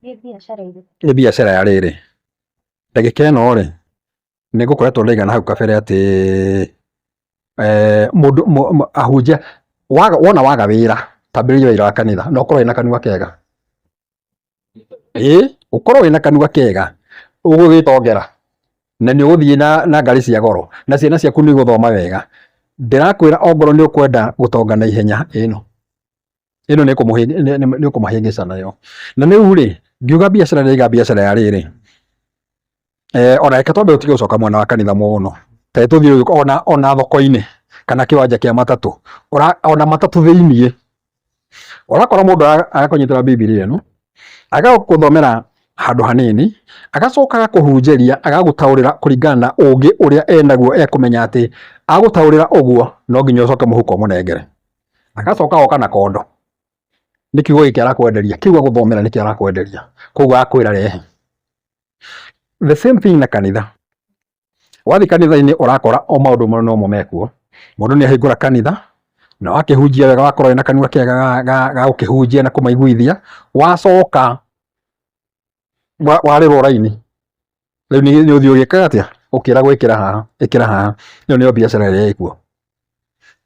nĩ biacara irĩkũ? Nĩ biacara ya rĩrĩ, ndagĩka ĩno rĩ, nĩ ngũkoretwo ndaigana hau kabere atĩ mũndũ ahunjia wona waga wĩra, tambĩrĩria wĩra wa kanitha na ũkorwo wĩna kanua kega. Ũkorwo wĩna kanua kega ũgũgĩtongera na nĩ ũgũthiĩ na ngari cia goro na ciana ciaku nĩ igũthoma wega. Ndĩrakwĩra ongorwo nĩ ũkwenda gũtonga na ihenya, ĩno nĩ ũkũmahĩngĩca nayo. Na rĩu rĩ, ngiuga biacara ndĩiga biacara ya rĩrĩ, ona reke twambe ũtige gũcoka mwena wa kanitha mũno, ta tũthiĩ ona thoko-inĩ kana kĩwanja kĩa matatũ, ona matatũ thĩiniĩ ũrakora mũndũ agakũnyitĩra Bibilia ĩno agagũthomera handũ hanini, agacoka agakũhunjĩria, agagũtaũrĩra kũringana na ũũgĩ ũrĩa enaguo, ekũmenya atĩ agũtaũrĩra ũguo no nginya ũcoke mũhuko mũnengere, agacoka oka na kondo, nĩ kiugo gĩkĩ arakwenderia, kiugo agũthomera nĩkĩ arakwenderia, koguo akwĩra rehe. The same thing na kanitha. Wathiĩ kanitha-inĩ ũrakora o maũndũ marĩa no mo mekuo, mũndũ nĩ ahingũra kanitha na wakĩhunjia wega, wakorwo wĩna kanua kega ga gũkĩhunjia na kũmaiguithia, wacoka warĩrwo raini, rĩu nĩ ũthiĩ ũgĩkaga atĩa, ũkĩragwo ĩkĩra haha. Ĩyo nĩyo biacara ĩrĩa ĩkuo.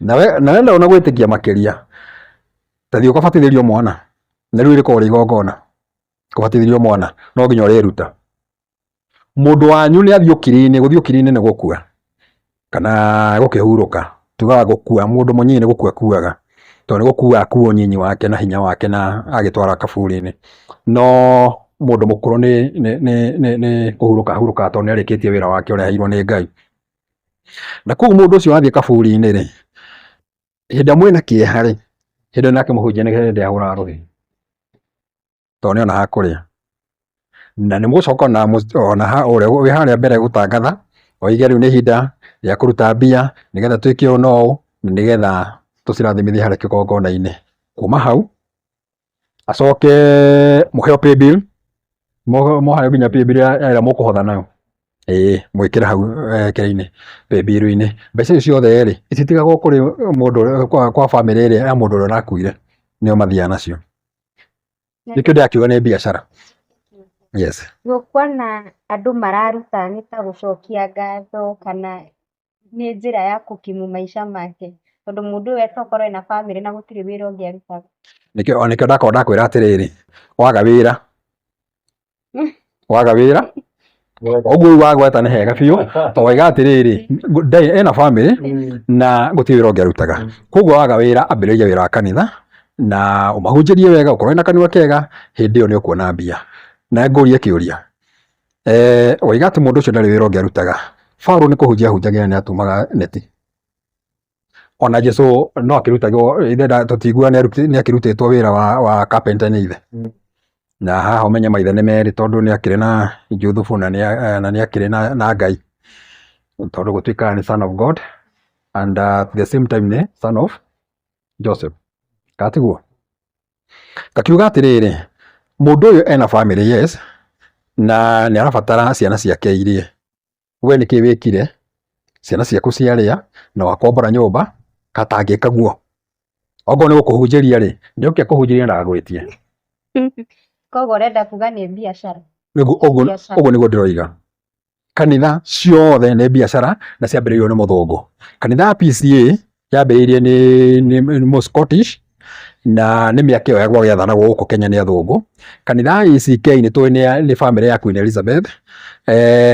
Na wenda ona gwĩtĩkia makĩria, ta thiĩ ũkabatithĩrio mwana, na rĩu rĩkorwo rĩ igongona kũbatithĩrio mwana, no nginya ũrĩruta. Mũndũ wanyu nĩ athiĩ ũkiri-inĩ, gũthiĩ ũkiri-inĩ nĩ gũkua kana gũkĩhurũka, tugaga gũkua, mũndũ mũnyinyi nĩ gũkua akuaga, tondũ nĩ gũkua akuo ũnyinyi wake na hinya wake na agĩtwara kaburi-inĩ. No mũndũ mũkũrũ nĩ kũhurũka ahurũkaga tondũ nĩ arĩkĩtie wĩra wake ũrĩa aheirwo nĩ Ngai. Na koguo mũndũ ũcio wathiĩ kaburi-inĩ rĩ, hĩndĩ mwĩna kĩeha rĩ, hĩndĩ nake mũhunjia nĩ hĩndĩ ahũraga rũhĩ, tondũ nĩ ona ha kũrĩa. Na nĩ mũgũcoka ona ũrĩa wĩ harĩa mbere gũtangatha, oige rĩu nĩ ihinda rĩa kũruta mbia nĩgetha twĩke ũũ na ũũ, nĩgetha tũcirathimithie harĩa kĩgongona-inĩ. Kuma hau acoke mũheo paybill, mũheo nginya paybill ĩrĩa mũkũhotha nayo, mwĩkĩre hau kĩrĩa-inĩ paybill-inĩ. Mbeca icio ciothe rĩ, ititigagwo kũrĩ mũndũ kwa bamĩrĩ ĩrĩa ya mũndũ ũrĩa ũrakuire, nĩo mathiaga nacio. Nĩkĩo ndĩrakiuga nĩ biacara. Yes. Kuona andũ mararuta nĩ ta gũcokia ngatho kana nĩ njĩra ya gũkimu maica make, tondu mundu wetwo korwo ena family na gutiri wira ungi arutaga nikio ndakorwo ndakwira atiriri waga wira oguo wagweta ni hega biu to waiga atiriri ena family na gutiri wira ungi arutaga koguo waga wira ambiriria wira wa kanitha na umahunjirie wega ukorwo ina kanua kega hindi iyo ni ukuona mbia na ngurie kiuria waiga ati mundu ucio ndari wira ungi arutaga Paulo ni kuhunjia hunjagia ni atumaga neti ona Jesu no akirutagwo ithe tutigua ni akirutitwo wira wa carpenter ni ithe na haha umenya maithe ni meri tondu ni akire na Juthufu na ni akire na Ngai tondu gutwika ni son of God and at the same time ni son of Joseph katiguo kakiuga atiriri mundu uyu ena family yes na ni arabatara ciana ciake irie we ni ki wikire ciana ciaku ciaria na wakombora nyumba katangika guo ogo ni gukuhunjiria ri ni ukia kuhunjiria ndagwitie koguo urenda kuga ni biashara ogo niguo ndiroiga kanitha ciothe ni biashara na ciambiriirio ni muthungu kanitha ya PCA yambiriirie ni mo Scottish na ni miaka iyo yagwa giathana guku Kenya ni athungu kanitha ya ECK ni twi ni family ya Queen Elizabeth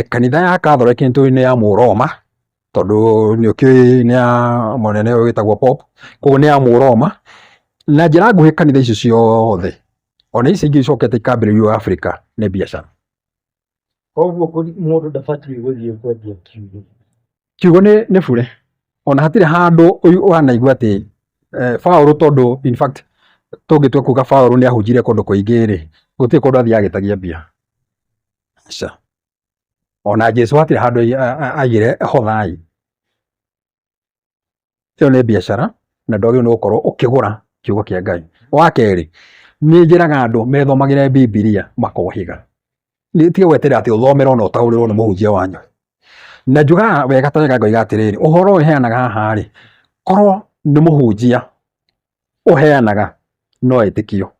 kanitha ya Catholic ni twi ni ya Muroma tondu ni ukiui ni ya munene uyu witagwo Pop koguo ni ya Muroma na njira nguhi kanitha icio ciothe ona ici ingi icokete ikambiririo Africa ni biashara koguo mundu ndabatie guthie kwendia kiugo ni bure ona hatire handu uyu wanaigua ati Paulo tondu in fact tungitwe kuga Paulo ni ahunjire kundu kuingi ri guti kundu athia agitagia mbia aca ona Jesu hatire handu agire hothai iyo ni biashara na ndogio ni gukorwo ukigura kiugo kia Ngai wa keri ni njiraga andu methomagire Biblia makohiga ni tige gweterera ati uthomere ona utaurirwo ni muhunjia wanyu na njuga wega tawega ngoiga atiriri uhoro uheanaga haha ri korwo ni muhunjia uheanaga no etikio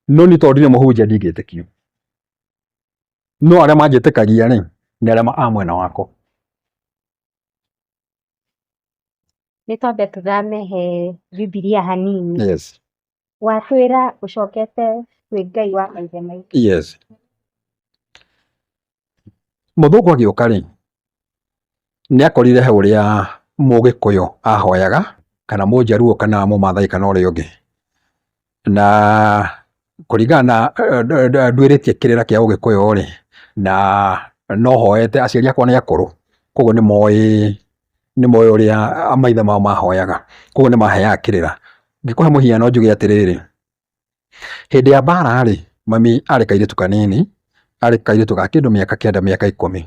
no ni tondu ni muhunjia ndingitikio no aria manjitikagia ri ni aria a mwena wako ni twambe tuthame he Biblia hanini yes watwira ucokete kwi Ngai wa maithe maitũ yes muthungu agiuka ri ni akorire he uria Mugikuyu ahoyaga kana Mujaruo kana Mumathai kana uria ungi na kuringana ndwiritie kirira kia Ugikuyu ri na no hoete aciari akwa ni akuru koguo ni moi uria maithe mao mahoyaga koguo ni maheaga kirira ngikuhe muhiano njuge atiriri hindi ya bara ri mami ari kairitu kanini ari kairitu ga kindu miaka 9 miaka 10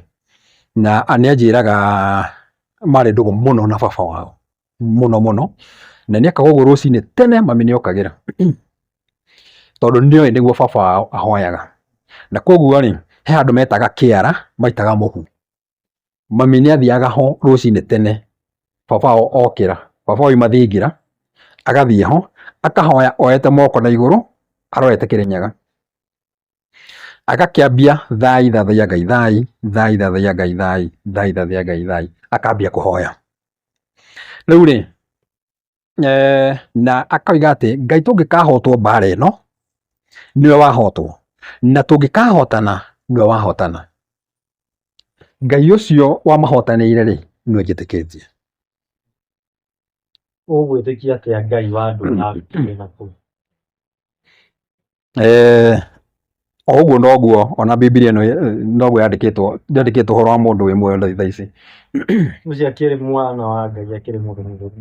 na anianjiraga mari ndugu muno na baba wao muno na ni akagogo rucini tene mami ni okagira tondu ndio niguo baba wao ahoyaga na koguo ri he andu metaga kiara maitaga muhu mami ni athiaga ho rucini tene baba wao okira baba wao mathingira agathie ho akahoya oete moko na iguru arorete kirinyaga agakiambia thai thathaia Ngai thai thathaia Ngai thai thathaia Ngai thai akambia kuhoya riu ri na akoiga ati Ngai tungikahotwo bara ino niwe wahotwo na tungikahotana niwe wahotana Ngai ucio wa mahotanire ri niwe njitikitie ugwitikia atia Ngai wa andu na ku oguo noguo ona Biblia ino noguo yandikitwo horo wa mundu wi muoyo tha ici ucio akiri mwana wa Ngai akiri mundu muthuri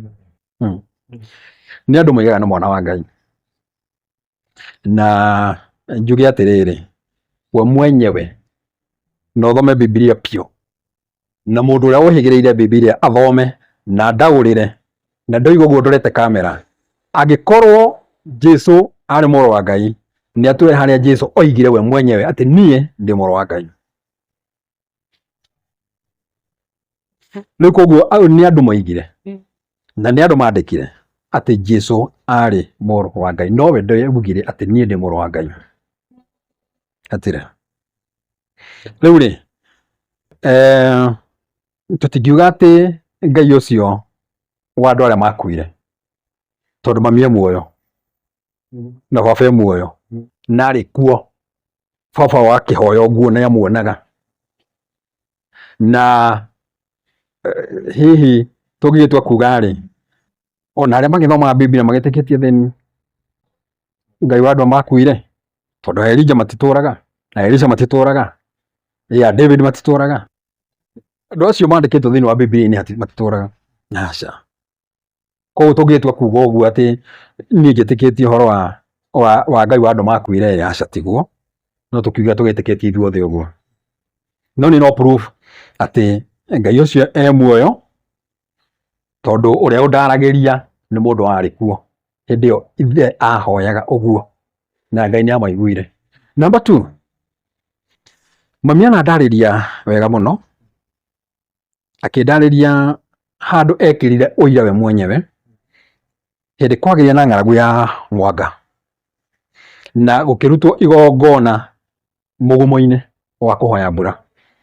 ni andu moigaga ni mwana wa Ngai na njuge atiriri we mwenyewe no thome Biblia pio na mundu uria uhigireire Biblia athome na ndaurire na ndoigo guo ndorete kamera agikorwo Jesu ari moro wa Ngai ni atwire haria Jesu oigire we mwenyewe ati nie ndi moro wa Ngai Riku guo au ni andu moigire na ni andu mandikire ati Jesu ari moro wa Ngai no we ndoigire ati nie ndi moro wa Ngai atira riu ri tutingiuga ati Ngai ucio wa andu aria makuire tondu mami e muoyo na baba e muoyo na ari kuo baba wa kihoya uguo na amuonaga na hihi tugitwa kuga ri ona aria magithomaga Biblia magitikitie theni Ngai wa andu makuire tondu Elija matituraga na Elisha matituraga David matituraga andu acio mandikitwo thiini wa Biblia matituraga aca koguo tugitwa kuga uguo ati nie njitikitie uhoro wa Ngai wa andu makuire aca tiguo no tukiuga tugitikitie ithuothe uguo no ni no proof ati Ngai ucio e muoyo tondu uria undaragiria ni mundu wari kuo hindi iyo ithe ahoyaga uguo na Ngai ni amaiguire. Number 2, mami anandariria wega muno akindariria handu ekirire uira we mwenyewe hindi kwagiria na ng'aragu ya mwanga na gukirutwo igongona mugumo-ini wa kuhoya mbura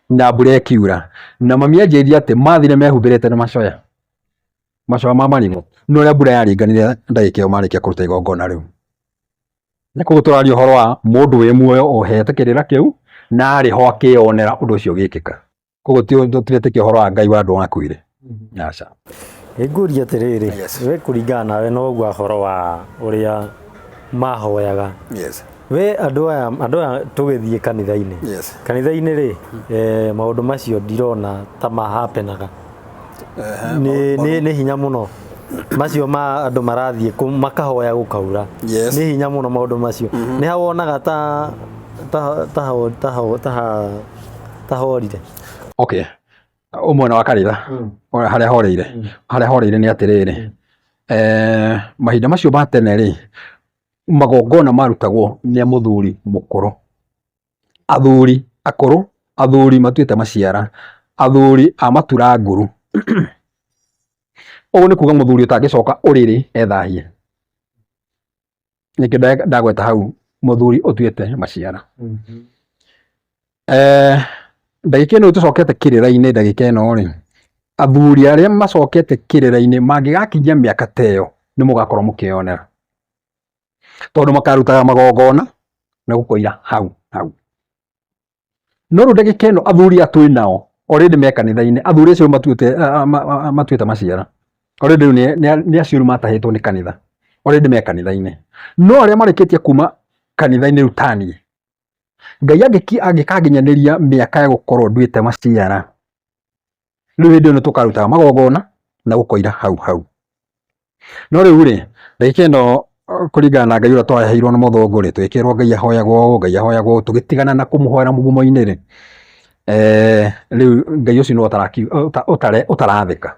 na mbura ikiura na mami anjiria ati mathire mehumbirite na macoya ma marigũ no ria mbura yaringanire ndagika iyo marikia kuruta igongona riu na koguo turaria uhoro wa mundu wi muoyo ohete kirira kiu na ari ho akionera undu ucio gikika koguo tutiretekia uhoro wa Ngai wa andu makuire aca Nguria atiriri we kuringana nawe no gwa horo wa uria mahoyaga we andu aya tugithie kanitha-ini kanitha-ini ri maundu macio ndirona ta mahapenaga ni hinya muno macio ma andu marathie makahoya gukaura ni hinya muno maundu macio ni hawonaga ta horire okay umwe wa kanitha haria horeire ni atiriri mahinda macio ma tene ri magongona marutagwo ni muthuri mukuru athuri akuru athuri matuite maciara athuri a matura nguru uguo ni kuga muthuri utangicoka uriri ethahie niki ndagweta hau muthuri utuite maciara ndagika ino tucokete kirira-ini ndagika ino ri athuri aria macokete kirira-ini mangigakinyia miaka teyo ni mugakorwo mukionera tondu makarutaga magongona na gukoira hau no ru ndagika ino athuri atwi nao already me kanitha-ini athuri acio matuite maciara already ni acio matahitwo ni kanitha already me kanitha-ini no aria marikitie kuma kanitha-ini rutanie Ngai angikanginyaniria miaka ya gukorwo nduite maciara riu hindi ino tukarutaga magongona na gukoira hau no riu ri ndagika ino kuringana na Ngai uria twaheirwo na muthungu ri twikirwo Ngai ahoyagwo tugitigana na kumuhoera mugumo-ini ri riu Ngai ucio no utarathika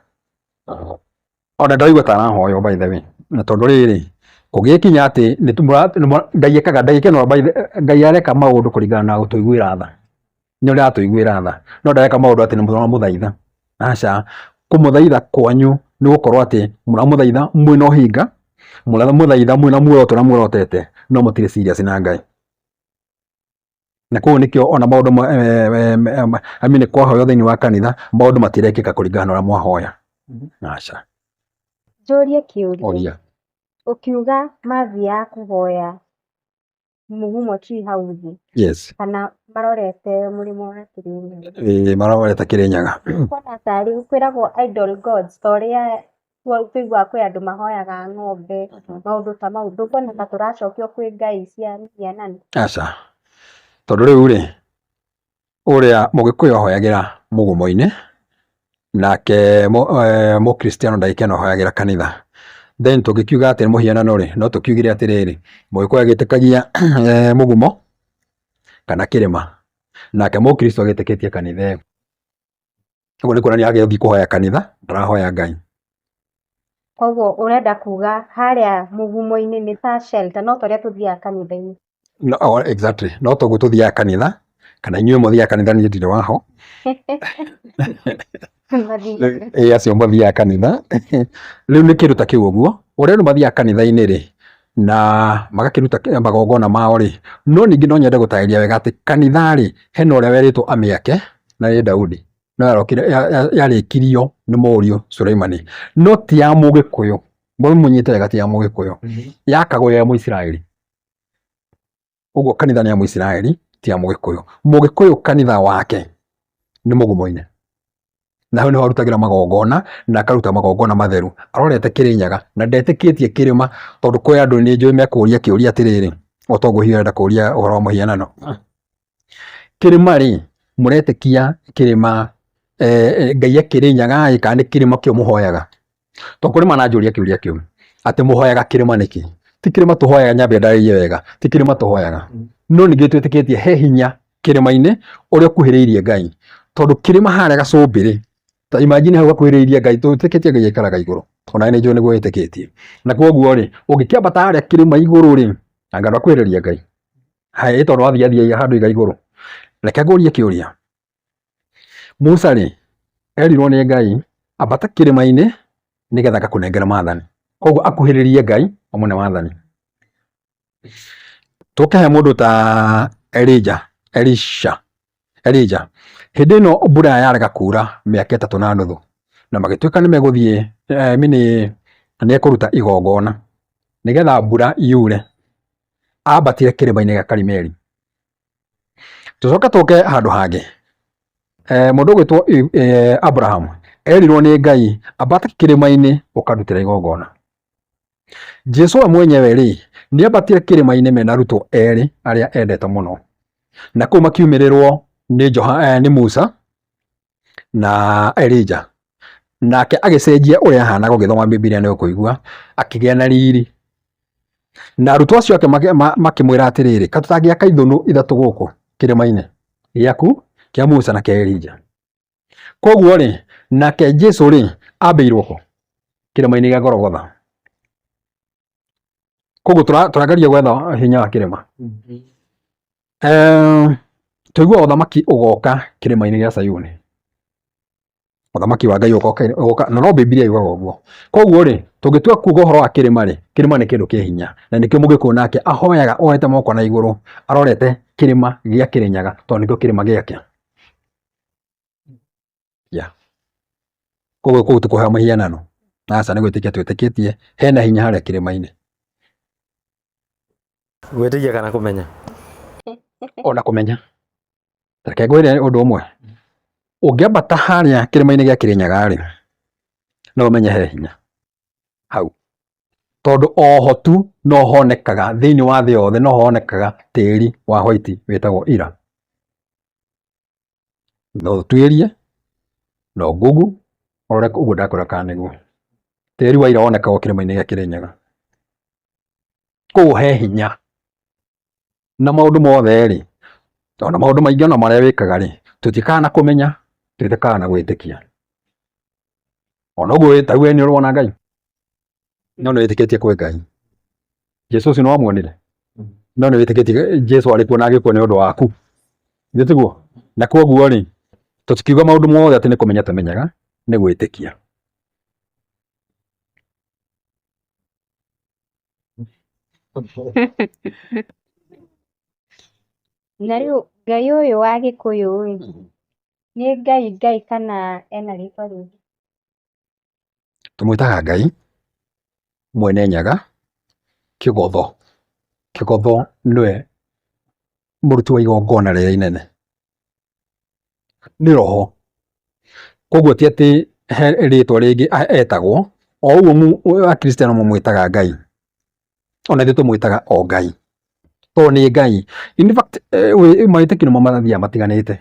ona ndaigua tarahoyo by the way na tondu riri kugikinya ati Ngai ekaga ndagika ino Ngai areka maundu kuringana na gutuiguira tha ni uria atuiguira tha no ndareka maundu ati ni muthaitha aca kumuthaitha kwanyu ni gukorwo ati muramuthaitha mwina uhinga muramuthaitha mwina muoroto na muorotete no mutire serious na Ngai na koguo nikio ona maundu amini kwahoya thiini wa kanitha maundu matirekika kuringana na uria mwahoya aca Njurie kiuria ukiuga mathia kuhoya mugumo ti hau thi kana marorete murimo wa Kirinyaga marorete Kirinyaga kona tari kwiragwo idol gods toria tuigua kwi andu mahoyaga ng'ombe maundu ta mau ndukona ta turacokio kwi ngai cia mianani aca tondu riu ri uria mugikuyu ahoyagira mugumo-ini nake mukristiano ndagika ino ahoyagira kanitha then tugikiuga ati muhianano ri no tukiugire atiriri mugikuyu agitikagia mugumo kana kirima nake mukristo agitikitie kanitha uguo ni kuonania agithii kuhoya kanitha ndarahoya Ngai koguo urenda kuga haria mugumo-ini ni ta shelter no toria tuthiaga kanitha-ini no exactly no toguo tuthiaga kanitha kana inyuĩ muthiaga kanitha niĩ ndirĩ waho acio mathiaga kanitha riu nĩ kĩndũ ta kĩu ũguo ũrĩa andũ mathiaga kanitha-inĩ rĩ na magakĩruta magongona mao rĩ no ningĩ no nyende gũtarĩria wega atĩ kanitha rĩ hena ũrĩa werĩtwo amĩake na nĩ Daudi no yarĩkirio nĩ mũriũ Suleimani no ti ya Mũgĩkũyũ mbona munyite wega ti ya Mũgĩkũyũ yakagwo ya Mũisiraeli. Ũguo kanitha nĩ ya Mũisiraeli ti ya Mũgĩkũyũ. Mũgĩkũyũ kanitha wake nĩ mũgumo-inĩ, na hau nĩho arutagĩra magongona na akaruta magongona matheru, arorete Kĩrĩnyaga na ndetĩkĩtie kĩrĩma, tondũ kwĩ andũ nĩ njũĩ mekũria kĩũria atĩrĩrĩ, o toguo hihi arenda kũria ũhoro wa mũhianano. Kĩrĩma rĩ, mũretĩkia kĩrĩma Ngai Kĩrĩnyaga kana nĩ kĩrĩma kĩo mũhoyaga? Tondũ kũrĩ mananjũria kĩũria kĩu atĩ mũhoyaga kĩrĩma nĩkĩ? Ti kĩrĩma tũhoyaga, nyambe ndarĩrie wega, ti kĩrĩma tũhoyaga, no ningĩ twĩtĩkĩtie he hinya kĩrĩma-inĩ ũrĩa ũkuhĩrĩirie Ngai, tondũ kĩrĩma harĩa gacũmbĩ rĩ, ta imagine hau gakuhĩrĩirie Ngai, twĩtĩkĩtie Ngai aikaraga igũrũ, ona nĩ njũĩ nĩguo wĩtĩkĩtie, na koguo rĩ ũngĩkĩambata harĩa kĩrĩma igũrũ rĩ, anga ndwakuhĩrĩria Ngai, haya tondũ wathiathia handũ iga igũrũ. Reke ngũrie kĩũria, Musa rĩ erirwo nĩ Ngai ambata kĩrĩma-inĩ nĩgetha agakũnengera maathani, koguo akuhĩrĩrie Ngai amũne maathani. Tũke he mũndũ ta Elisha, hĩndĩ ĩno mbura yarega kura mĩaka 3.5 na magĩtuĩka nĩ megũthiĩ nĩ ekũruta igongona nĩgetha mbura yure, ambatire kĩrĩma-inĩ gĩa Karimeli. Tũcoke tũke handũ hangĩ, mũndũ ũgwĩtwo Abraham erirwo nĩ Ngai ambata kĩrĩma-inĩ ũkarutĩra igongona. Jesu we mwenyewe rĩ nĩ ambatire kĩrĩma-inĩ mena arutwo erĩ arĩa endete mũno, na kũu makiumĩrĩrwo nĩ Musa na Elijah, nake agĩcenjia ũrĩa ahanaga, ũgĩthoma Biblia nĩ ũkũigua akĩgĩa na riri, na arutwo acio ake makĩmwĩra atĩrĩrĩ, ka tũtangĩaka ithũnũ 3 gũkũ kĩrĩma-inĩ gĩaku kĩa Musa na kĩa Elijah. Koguo rĩ nake Jesu rĩ ambĩirwo kũ? Kĩrĩma-inĩ gĩa Golgotha. Koguo tũrangaria gwetha hinya wa kĩrĩma. Tũigua ũthamaki ũgoka kĩrĩma-inĩ gĩa Sayuni, ũthamaki wa Ngai ũgoka, na no Biblia yugaga ũguo. Koguo rĩ tũngĩtua kuuga ũhoro wa kĩrĩma rĩ, kĩrĩma nĩ kĩndũ kĩ hinya, na nĩkĩo Mũgĩkũyũ nake ahoyaga ohete moko na igũrũ, arorete kĩrĩma gĩa Kĩrĩnyaga tondũ nĩkĩo kĩrĩma gĩake. Koguo kũu tũkũheo mũhianano, aca nĩ gwĩtĩkia twĩtĩkĩtie hena hinya harĩa kĩrĩma-inĩ. Gwĩtĩkia kana kũmenya? Ona kũmenya. Reke ngwĩre ũndũ ũmwe, ũngĩambata harĩa kĩrĩma-inĩ gĩa Kĩrĩnyaga rĩ, no ũmenye he hinya hau, tondũ oho tu no honekaga thĩinĩ wa thĩ yothe, no honekaga tĩri wa white wĩtagwo ira. No tuĩrie, no Google ũrore ũguo ndakwĩra kana nĩguo. Tĩri wa ira wonekaga kĩrĩma-inĩ gĩa Kĩrĩnyaga. Koguo he hinya na maũndũ mothe rĩ, ona maũndũ maingĩ ona marĩa wĩkaga rĩ, tũtikaga na kũmenya, twĩtĩkaga na gwĩtĩkia. Ona ũguo ta we nĩ ũrona Ngai, no nĩ wĩtĩkĩtie kwĩ Ngai. Jesu ũcio nĩ wamuonire, no nĩ wĩtĩkĩtie Jesu arĩ kuo na agĩkua nĩ ũndũ waku, nĩ tiguo. Na koguo rĩ tũtikiuga maũndũ mothe atĩ nĩ kũmenya tũmenyaga, nĩ gwĩtĩkia. Na rĩu Ngai ũyũ wa Gĩkũyũ nĩ Ngai kana ena rĩtwa rĩngĩ? Tũmwĩtaga Ngai mwene nyaga, kĩgotho. Kĩgotho nĩwe mũruti wa igongona rĩrĩa inene, nĩ roho. Koguo ti atĩ he rĩtwa rĩngĩ etagwo, o ũguo Akristiano mamwĩtaga Ngai, ona ithuĩ tũmwĩtaga o Ngai, tondũ nĩ Ngai. In fact mawĩtĩkio nĩmo mathiaga matiganĩte,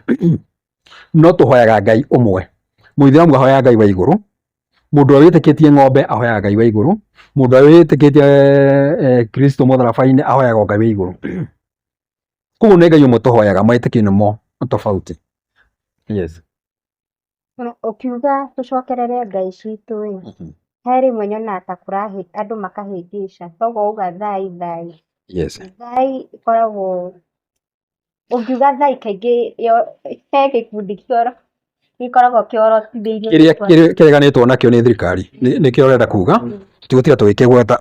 no tũhoyaga Ngai ũmwe. Mũithĩramu ahoyaga Ngai wa igũrũ, mũndũ ũrĩa wĩtĩkĩtie ng'ombe ahoyaga Ngai wa igũrũ, mũndũ ũrĩa wĩtĩkĩtie Kristo mũtharaba-inĩ ahoyaga Ngai wa igũrũ. Koguo nĩ Ngai ũmwe tũhoyaga, mawĩtĩkio nĩmo tofauti. Yes. Ũkiuga tũcokerere Ngai citũ he rĩmwe nyonaga ta andũ makahĩngĩca, koguo uga thai. Yes. Thai ĩkoragwo, ũngiuga thai kaingĩ he gĩkundi kĩoro gĩkoragwo kĩorotithĩirio kĩrĩa kĩreganĩtwo nakĩo nĩ thirikari, nĩkĩo ũrenda kuga, tũtigũtiga tũgĩkĩgweta.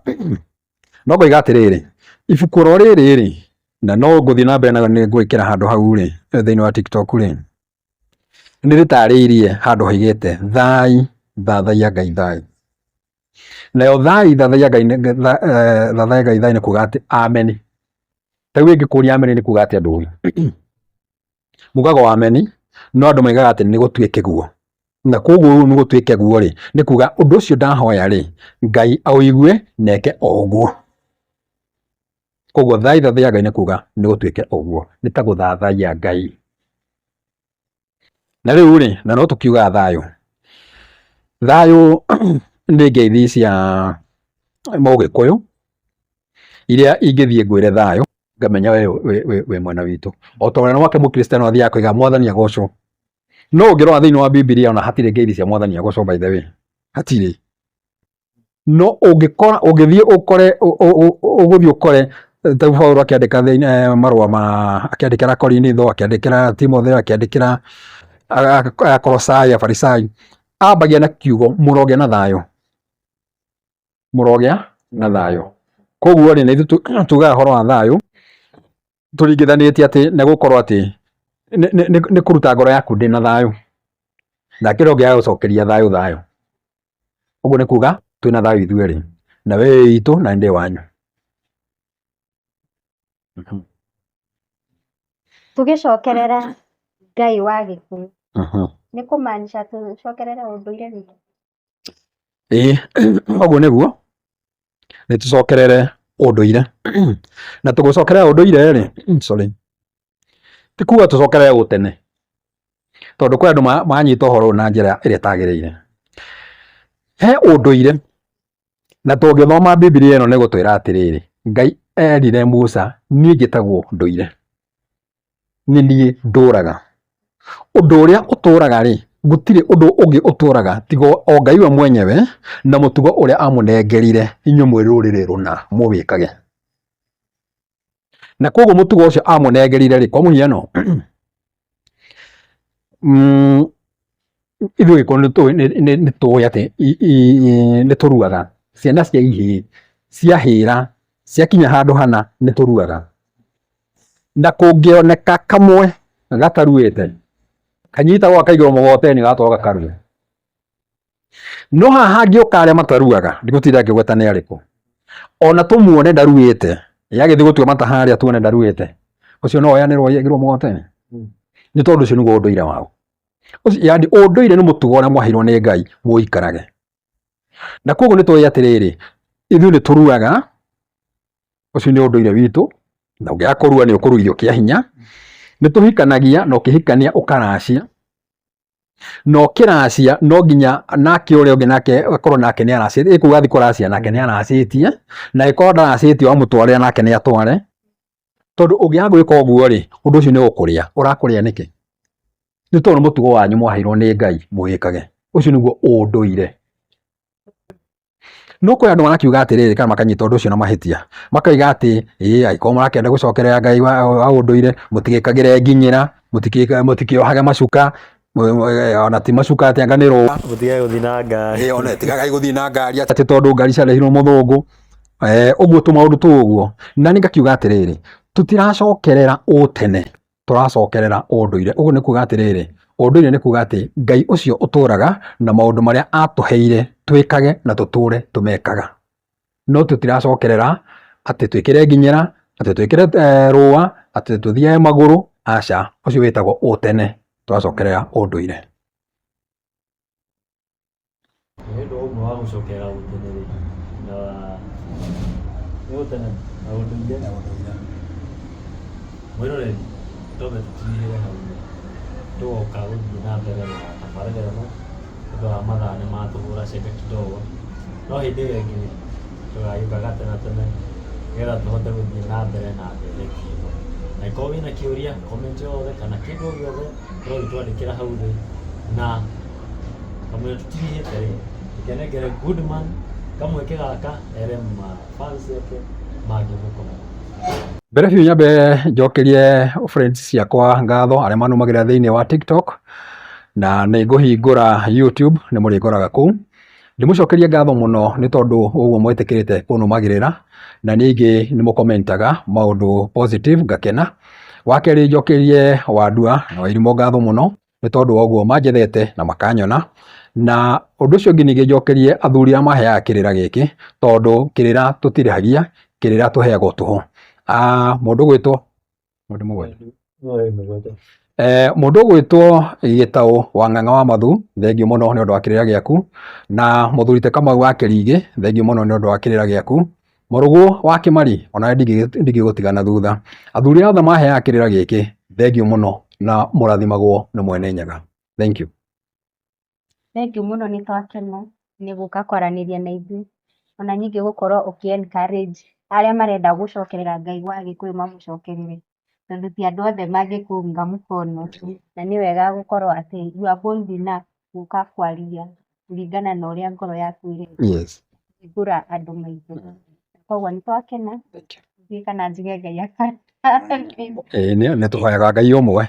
No ngoiga atĩrĩrĩ, ibuku ro rĩrĩ rĩ, na no ngũthiĩ na mbere na nĩ ngwĩkĩra handũ hau rĩ thĩinĩ wa TikTok rĩ, nĩ rĩtarĩirie handũ haigĩte thai, thathaia Ngai thai. nayo thai thathaia Ngai thai nĩ kuga atĩ ameni. Ta rĩu ĩngĩkũria ameni nĩ kuga atĩ andũ mugaga ameni no andũ maigaga atĩ nĩ gũtuĩke guo, na koguo nĩ gũtuĩke guo rĩ nĩ kuga ũndũ ũcio ndahoya rĩ Ngai aũigue neke o ũguo. Koguo thai thathaia Ngai nĩ kuga nĩ gũtuĩke o ũguo, nĩ ta gũthathaia Ngai. Na rĩu rĩ na no tũkiuga thayũ nĩ ngeithi cia Mũgĩkũyũ iria ingĩthiĩ ngwĩre thayũ ngamenya we mwena witũ, o ta ũrĩa wake Mũkristiano athiaga kũiga Mwathani agocwo. No ũngĩrora thĩinĩ wa Bibilia ona hatirĩ ngeithi cia Mwathani agocwo by the way, hatirĩ. No ũngĩthiĩ ũkore ta Paulo akĩandĩka marũa akĩandĩkĩra Korinitho, akĩandĩkĩra Timotheo, akĩandĩkĩra Akolosai, Afarisai, ambagia na kiugo mũrogĩa na thayũ, mũrogĩa na thayũ. Koguo rĩ nĩ tugaga ũhoro wa thayũ tũringithanĩtie atĩ nĩ gũkorwo atĩ nĩ kũruta ngoro yaku ndĩ na thayũ, na kĩrĩa ũngĩaga gũcokeria thayũ. Ũguo nĩ kuga twĩna thayũ ithuerĩ, na we witũ na ndĩ wanyu. Tũgĩcokerera Ngai wa Gĩkũyũ nĩ kũmaanisha tũcokerere ũndũire witũ. Ũguo nĩguo nĩ tũcokerere ũndũire na tũgũcokerera ũndũire rĩ ti kuga tũcokerere ũtene, tondũ kwĩ andũ manyita ũhoro na njĩra ĩrĩa ĩtagĩrĩire. He ũndũire na tũngĩthoma Bibilia ĩno nĩ gũtwĩra atĩrĩrĩ, Ngai erire Musa niĩ njĩtagwo ndũire, nĩ niĩ ndũraga. Ũndũ ũrĩa ũtũraga rĩ gũtirĩ ũndũ ũngĩ ũtũraga tiga o Ngai we mwenyewe na mũtugo ũrĩa amũnengerire inyuĩ mwĩ rũrĩrĩ rũna mũwĩkage. Na koguo mũtugo ũcio amũnengerire rĩ kwa mũhiano ithuĩ Gĩkũyũ nĩ tũĩ atĩ nĩ tũruaga ciana cia ihĩĩ ciahĩra ciakinya handũ hana nĩ tũruaga, na kũngĩoneka kamwe gataruĩte kanyitagwo akaigĩrwo mũgoteni gatoga karue. No haha hangĩũka arĩa mataruaga ndigũtinda ngĩgweta nĩ arĩkũ, ona tũmuone ndaruĩte yagĩthiĩ gũtua mata harĩa tuone ndaruĩte, ũcio no oyanĩrwo aigĩrwo mũgoteni? Nĩ tondũ ũcio nĩguo ũndũire wao. Yani ũndũire nĩ mũtugo ũrĩa mwaheirwo nĩ Ngai mũikarage, na koguo nĩ tũĩ atĩrĩrĩ ithuĩ nĩ tũruaga, ũcio nĩ ũndũire witũ, na ũngĩaga kũrua nĩ ũkũruithio kĩa hinya. Nĩ tũhikanagia na ũkĩhikania ũkaracia, na ũkĩracia no nginya nake ũrĩa ũngĩ nake akorwo nake nĩ aracĩtie, ĩkuga athiĩ kũracia nake nĩ aracĩtie, na ĩkorwo ndaracĩtie wamũtwarĩra nake nĩ atware, tondũ ũngĩaga gwĩka ũguo rĩ ũndũ ũcio nĩ ũkũrĩa. Ũrakũrĩa nĩkĩ? Nĩ tondũ mũtugo wanyu mwaheirwo nĩ Ngai mũwĩkage, ũcio nĩguo ũndũire. No kũrĩ andũ marakiuga atĩrĩrĩ kana makanyita ũndũ ũcio na mahĩtia, makoiga atĩ angĩkorwo mũrakĩenda gũcokerera Ngai wa ũndũire mũtigĩkagĩre nginyĩra, mũtikĩohage macuka, ona ti macuka atĩ anga nĩ rũa, Mũtigaga gũthiĩ na ngari. Ona tigagai gũthiĩ na ngari atĩ tondũ ngari ciarehirwo mũthũngũ, ũguo tũmaũndũ tũguo. Na nĩ ngakiuga atĩrĩrĩ tutiracokerera ũtene, tũracokerera ũndũire. Ũguo nĩ kuga atĩrĩrĩ ũndũire nĩ kuga atĩ Ngai ũcio ũtũraga na maũndũ marĩa atũheire twĩkage na tũtũre tũmekaga. No tũtiracokerera atĩ twĩkĩre nginyĩra, atĩ twĩkĩre rũa, atĩ tũthiage magũrũ, aca, ũcio wĩtagwo ũtene. Tũracokerera ũndũire. Nĩ ũndũ ũmwe wa gũcokerera ũtene rĩ na nĩ ũtene na ũndũire mwĩroreri tũbe tũtinyire hau tũgoka gũthiĩ na mbere na tabarĩra ĩno tondũ wa mathaa nĩ matũhũra ceke kidogo, no hĩndĩ ĩyo ĩngĩ tũgagĩũkaga tene nĩgetha tũhote gũthiĩ na mbere na ndereti ĩno. Na ĩkorwo wĩna kĩũria comment yothe kana kĩndũ o gĩothe ũrogĩtwandĩkĩra hau thĩ, na kamwe tũtinyihĩte rĩ ikenengere Goodman kamweke gaka ere fans yake mangĩmũkora. Mbere biũ nyambe njokerie friends ciakwa ngatho arĩa manũmagĩrĩra thĩinĩ wa TikTok, na nĩ ngũhingũra YouTube nĩ mũrĩngoraga kũu. Ndĩmũcokerie ngatho mũno nĩ tondũ ũguo mwĩtĩkĩrĩte kũnũmagĩrĩra na ningĩ nĩ mũkomentaga maũndũ positive ngakena. Wakerĩ njokerie Wandua na Wairimũ ngatho mũno nĩ tondũ ũguo manjethete na makanyona na ũndũ ũcio ũngĩ ningĩ njokerie athuri arĩa maheaga kĩrĩra gĩkĩ, tondũ kĩrĩra tũtirĩhagia, kĩrĩra tũheagwo tũhũ. Mũndũ ũgwĩtwo mũndũ ũgwĩtwo Gĩtaũ wa Ng'ang'a wa Mathu, thengiũ mũno nĩ ũndũ wa kĩrĩra gĩaku, na Mũthuri Kamau wa Kĩringĩ, thengiũ mũno nĩ ũndũ wa kĩrĩra gĩaku. Mũrũgũ wa Kĩmari, onawe ndingĩgũtigana thutha. Athuri othe maheaga kĩrĩra gĩkĩ, thengiũ mũno na mũrathimagwo nĩ Mwene Nyaga. Thank you. Thengiũ mũno nĩ twakena nĩ gũka kwaranĩria na ithuĩ, ona ningĩ gũkorwo ũkĩ-encourage arĩa marenda gũcokerera Ngai wa Gĩkũyũ mamũcokerere, tondũ ti andũ othe mangĩkũnga mũkono, na nĩ wega gũkorwo atĩ you are bold enough gũka kwaria kũringana na ũrĩa ngoro yaku ĩrenda. Yes. Kũhingũra andũ maitho. Koguo nĩ twakena, thiĩ kana njuge Ngai akarathime. Nĩ tũhoyaga Ngai ũmwe.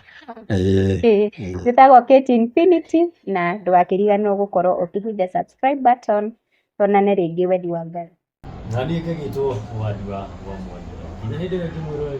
Njĩtagwo Kate Infinity, na ndũgakĩriganĩrwo gũkorwo ũkĩhitha subscribe button, tuonane rĩngĩ wendi wa Ngai. Na niĩ ngagĩtwo wadi wa Mwangi. Nginya hĩndĩ ĩrĩa ngĩmwĩrwo